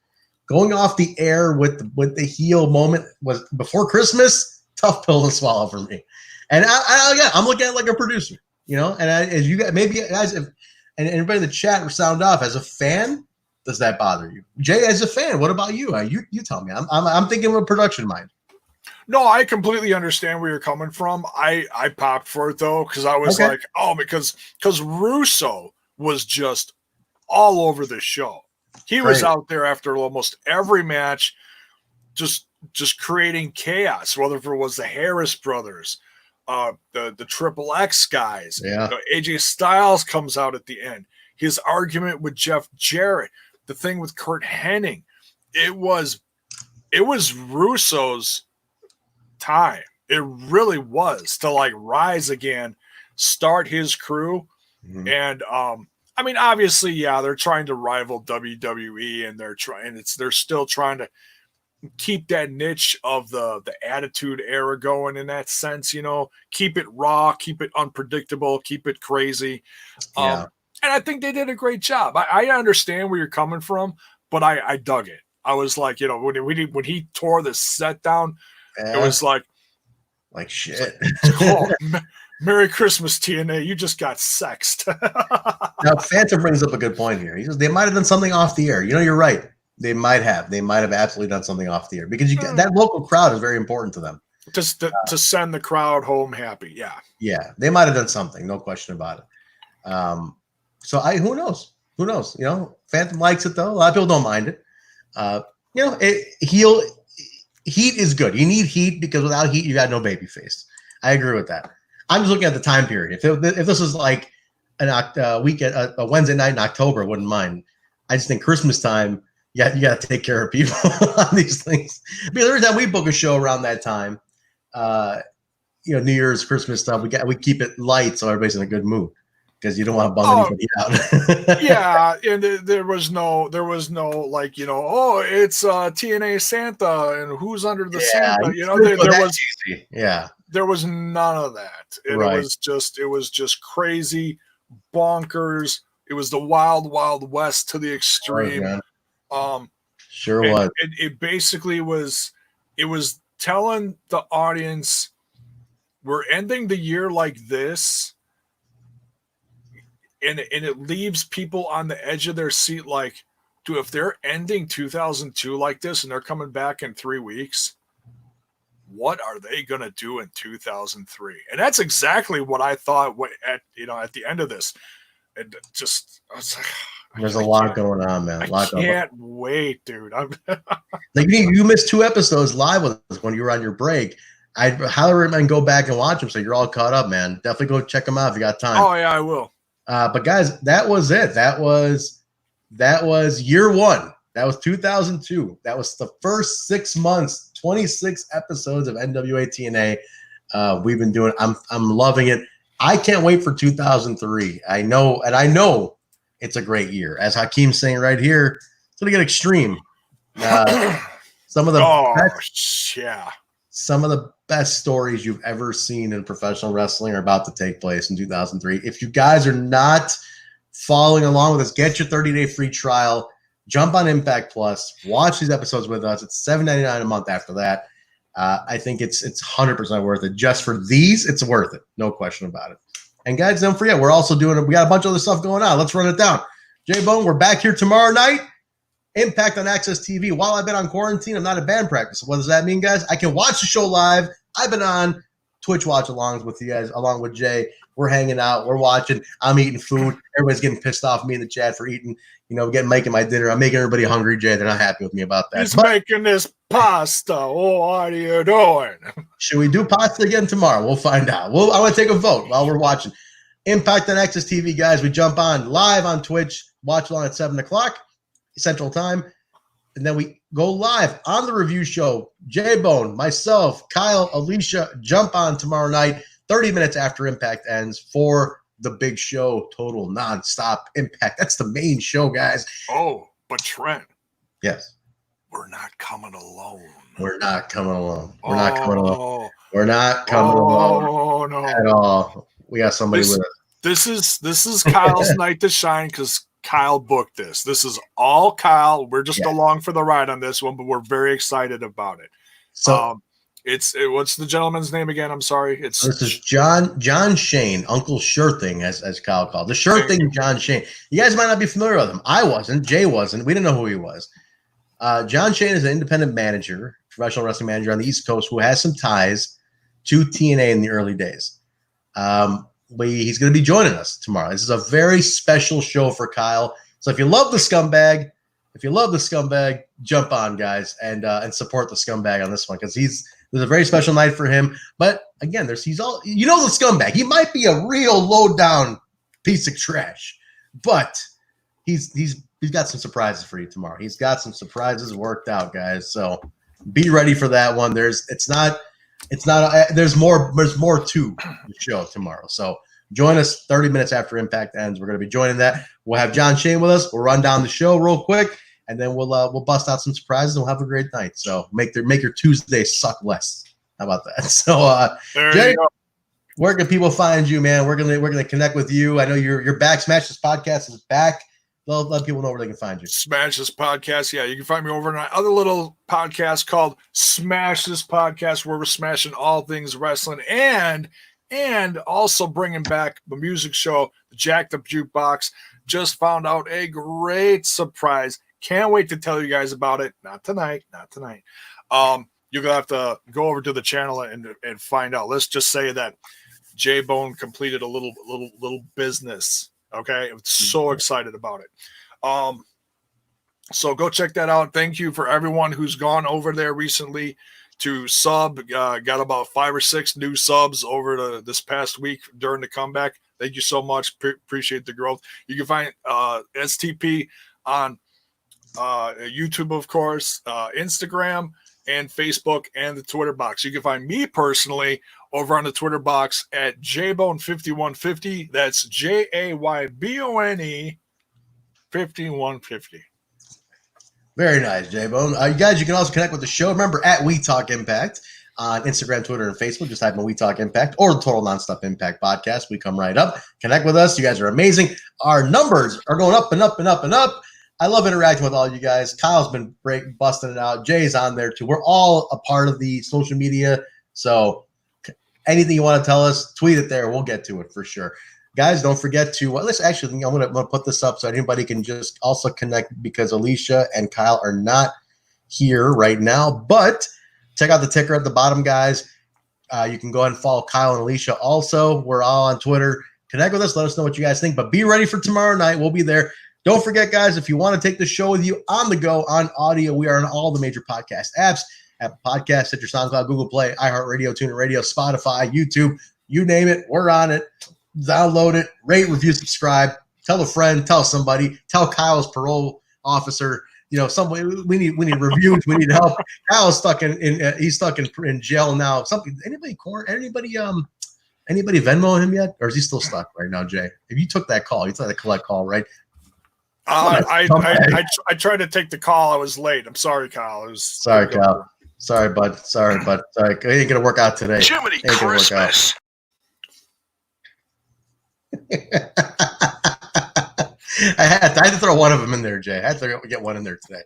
I: Going off the air with the heel moment was before Christmas, tough pill to swallow for me. And I'm looking at it like a producer, and as you guys, maybe guys, and everybody in the chat sound off, as a fan, does that bother you? Jay, as a fan, what about you? You tell me. I'm thinking with production mind.
J: No, I completely understand where you're coming from. I popped for it though, because I was like, oh, because Russo was just all over the show. He was out there after almost every match, just creating chaos, whether it was the Harris brothers, the Triple X guys.
I: Yeah.
J: AJ Styles comes out at the end. His argument with Jeff Jarrett, the thing with Kurt Hennig. It was Russo's time. It really was to like rise again, start his crew. Mm-hmm. And I mean, obviously, they're trying to rival WWE, and they're still trying to keep that niche of the Attitude Era going in that sense, keep it raw, keep it unpredictable, keep it crazy. And I think they did a great job. I understand where you're coming from, but I dug it. I was like, when he tore the set down, it was like
I: shit.
J: Merry Christmas, TNA. You just got sexed.
I: Now, Phantom brings up a good point here. He says they might have done something off the air. You're right. They might have. They might have absolutely done something off the air, because that local crowd is very important to them.
J: Just to send the crowd home happy. Yeah. Yeah.
I: They might have done something. No question about it. So who knows? Who knows? Phantom likes it though. A lot of people don't mind it. Heat is good. You need heat, because without heat, you got no baby face. I agree with that. I'm just looking at the time period. If this was like a Wednesday night in October, I wouldn't mind. I just think Christmas time, you got to take care of people on these things. Because every time we book a show around that time, New Year's, Christmas stuff, we keep it light so everybody's in a good mood, because you don't want to bum anybody out.
J: Yeah, and there was no like, it's TNA Santa and who's under the Santa. There was none of that. It was just crazy, bonkers. It was the wild, wild west to the extreme.
I: Sure was.
J: It basically was. It was telling the audience, we're ending the year like this, and it leaves people on the edge of their seat, like, dude, if they're ending 2002 like this and they're coming back in 3 weeks, what are they going to do in 2003? And that's exactly what I thought at the end of this. And just, I was like,
I: there's a lot going on, man.
J: I can't wait, dude.
I: Like you missed 2 episodes live with us when you were on your break. I'd highly recommend go back and watch them so you're all caught up, man. Definitely go check them out if you got time.
J: Oh yeah, I will.
I: But guys, that was it. That was year 1. That was 2002. That was the first 6 months, 26 episodes of NWA TNA. We've been doing. I'm loving it. I can't wait for 2003. I know it's a great year. As Hakeem's saying right here, it's gonna get extreme. Some of the some of the best stories you've ever seen in professional wrestling are about to take place in 2003. If you guys are not following along with us, get your 30-day free trial. Jump on Impact Plus. Watch these episodes with us. It's $7.99 a month after that. I think it's 100% worth it. Just for these, it's worth it. No question about it. And guys, don't forget, we're also doing, we got a bunch of other stuff going on. Let's run it down. J-Bone, we're back here tomorrow night. Impact on Access TV. While I've been on quarantine, I'm not at band practice. What does that mean, guys? I can watch the show live. I've been on Twitch watch-alongs with you guys, along with Jay. We're hanging out. We're watching. I'm eating food. Everybody's getting pissed off at me in the chat for eating. Making my dinner. I'm making everybody hungry, Jay. They're not happy with me about that.
J: He's making this pasta. Oh, what are you doing?
I: Should we do pasta again tomorrow? We'll find out. I want to take a vote while we're watching. Impact on Access TV, guys. We jump on live on Twitch. Watch along at 7 o'clock Central Time. And then we go live on the review show. J-Bone, myself, Kyle, Alicia, jump on tomorrow night, 30 minutes after Impact ends for the big show, Total Nonstop Impact. That's the main show, guys.
J: Oh, but Trent.
I: Yes.
J: We're not coming alone.
I: We're not coming alone. We're not coming alone. We're not coming alone
J: no.
I: at all. We got somebody with us.
J: This is Kyle's night to shine because Kyle booked this. This is all Kyle. We're just along for the ride on this one, but we're very excited about it.
I: So
J: what's the gentleman's name again? I'm sorry.
I: This is John Shane, Uncle Sure Thing, as Kyle called the Sure Thing. John Shane. You guys might not be familiar with him. I wasn't. Jay wasn't. We didn't know who he was. John Shane is an independent manager, professional wrestling manager on the East Coast who has some ties to TNA in the early days. He's going to be joining us tomorrow. This is a very special show for Kyle. So if you love the scumbag, jump on, guys, and support the scumbag on this one because there's a very special night for him. But again, he's all the scumbag. He might be a real low down piece of trash, but he's got some surprises for you tomorrow. He's got some surprises worked out, guys. So be ready for that one. There's more to the show tomorrow. So join us 30 minutes after Impact ends. We're going to be joining that. We'll have John Shane with us. We'll run down the show real quick, and then we'll bust out some surprises and we'll have a great night. So make your Tuesday suck less. How about that? So Jay, where can people find you, man? We're gonna connect with you. I know you're back. Smash This Podcast is back. Let people know where they can find you.
J: Smash This Podcast. Yeah, you can find me over on my other little podcast called Smash This Podcast, where we're smashing all things wrestling and also bringing back the music show, the Jacked Up Jukebox. Just found out a great surprise. Can't wait to tell you guys about it. Not tonight. You're gonna have to go over to the channel and find out. Let's just say that J-Bone completed a little business. Okay, I'm so excited about it. So go check that out. Thank you for everyone who's gone over there recently to sub. Got about 5 or 6 new subs over this past week during the comeback. Thank you so much. Appreciate the growth. You can find STP on YouTube, of course, Instagram, and Facebook, and the Twitter box. You can find me personally over on the Twitter box at JBone5150. That's JAYBONE 5150.
I: Very nice, J-Bone. You guys, you can also connect with the show. Remember, at We Talk Impact on Instagram, Twitter, and Facebook. Just type in We Talk Impact or the Total Nonstop Impact Podcast. We come right up. Connect with us. You guys are amazing. Our numbers are going up and up and up and up. I love interacting with all you guys. Kyle's been great, busting it out. Jay's on there, too. We're all a part of the social media. So anything you want to tell us, tweet it there. We'll get to it for sure. Guys, don't forget to let's actually. I'm gonna put this up so anybody can just also connect because Alicia and Kyle are not here right now. But check out the ticker at the bottom, guys. You can go ahead and follow Kyle and Alicia. Also, we're all on Twitter. Connect with us. Let us know what you guys think. But be ready for tomorrow night. We'll be there. Don't forget, guys, if you want to take the show with you on the go, on audio, we are on all the major podcast apps. Apple Podcasts, Stitcher, SoundCloud, Google Play, iHeartRadio, TuneIn Radio, Spotify, YouTube, you name it, we're on it. Download it, rate, review, subscribe. Tell a friend, tell somebody, tell Kyle's parole officer. You know, somebody we need reviews, we need help. Kyle's stuck he's stuck in jail now. Anybody Venmo him yet, or is he still stuck right now, Jay? If you took that call, you took the collect call, right?
J: I tried to take the call. I was late. I'm sorry, Kyle.
I: Sorry, Kyle. Sorry, bud. Sorry. It ain't gonna work out today.
J: Jiminy Christmas.
I: I had to throw one of them in there, Jay. I had to get one in there today.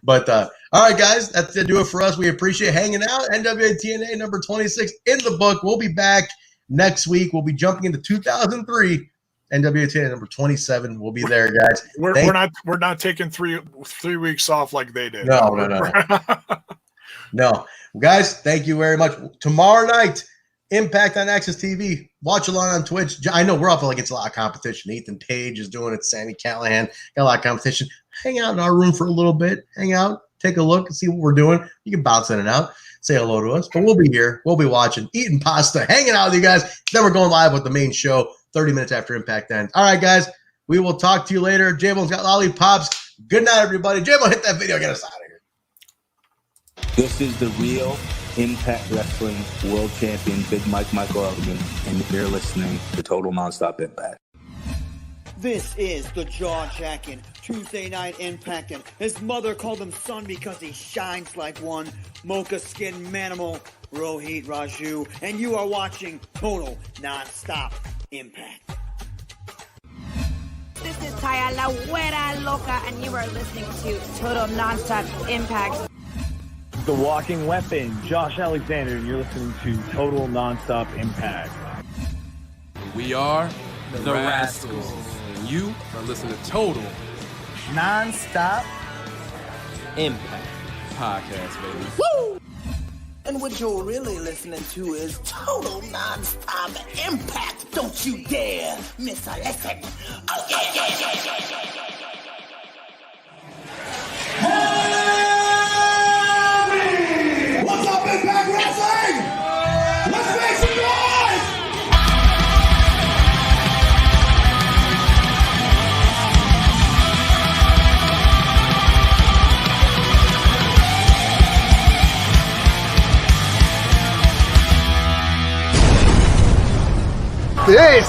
I: But all right, guys, that's to do it for us. We appreciate hanging out. NWA TNA number 26 in the book. We'll be back next week. We'll be jumping into 2003. NWA TNA number 27. We'll be there, guys.
J: We're not taking three weeks off like they did.
I: No. No, guys, thank you very much. Tomorrow night, Impact on Access TV. Watch along on Twitch. I know we're up against a lot of competition. Ethan Page is doing it. Sammy Callahan got a lot of competition. Hang out in our room for a little bit. Hang out, take a look, and see what we're doing. You can bounce in and out, say hello to us. But we'll be here. We'll be watching, eating pasta, hanging out with you guys. Then we're going live with the main show 30 minutes after Impact ends. All right, guys, we will talk to you later. J-Bone's got lollipops. Good night, everybody. J-Bone, hit that video. Get us out of here.
A: This is the real Impact Wrestling World Champion, Big Michael Elgin, and you're listening to Total Nonstop Impact.
B: This is the jaw-jacking Tuesday Night Impact, and his mother called him son because he shines like one. Mocha Skin Manimal, Rohit Raju, and you are watching Total Nonstop Impact.
C: This is Taya La Güera Loca, and you are listening to Total Nonstop Impact.
D: The Walking Weapon, Josh Alexander, and you're listening to Total Nonstop Impact.
E: We are the Rascals. And you are listening to Total
F: Nonstop Impact
E: Podcast, baby.
F: Woo! And what you're really listening to is Total Nonstop Impact. Don't you dare miss a lesson. Oh, yeah.
G: What's up, Impact Wrestling? Let's make some noise!
H: This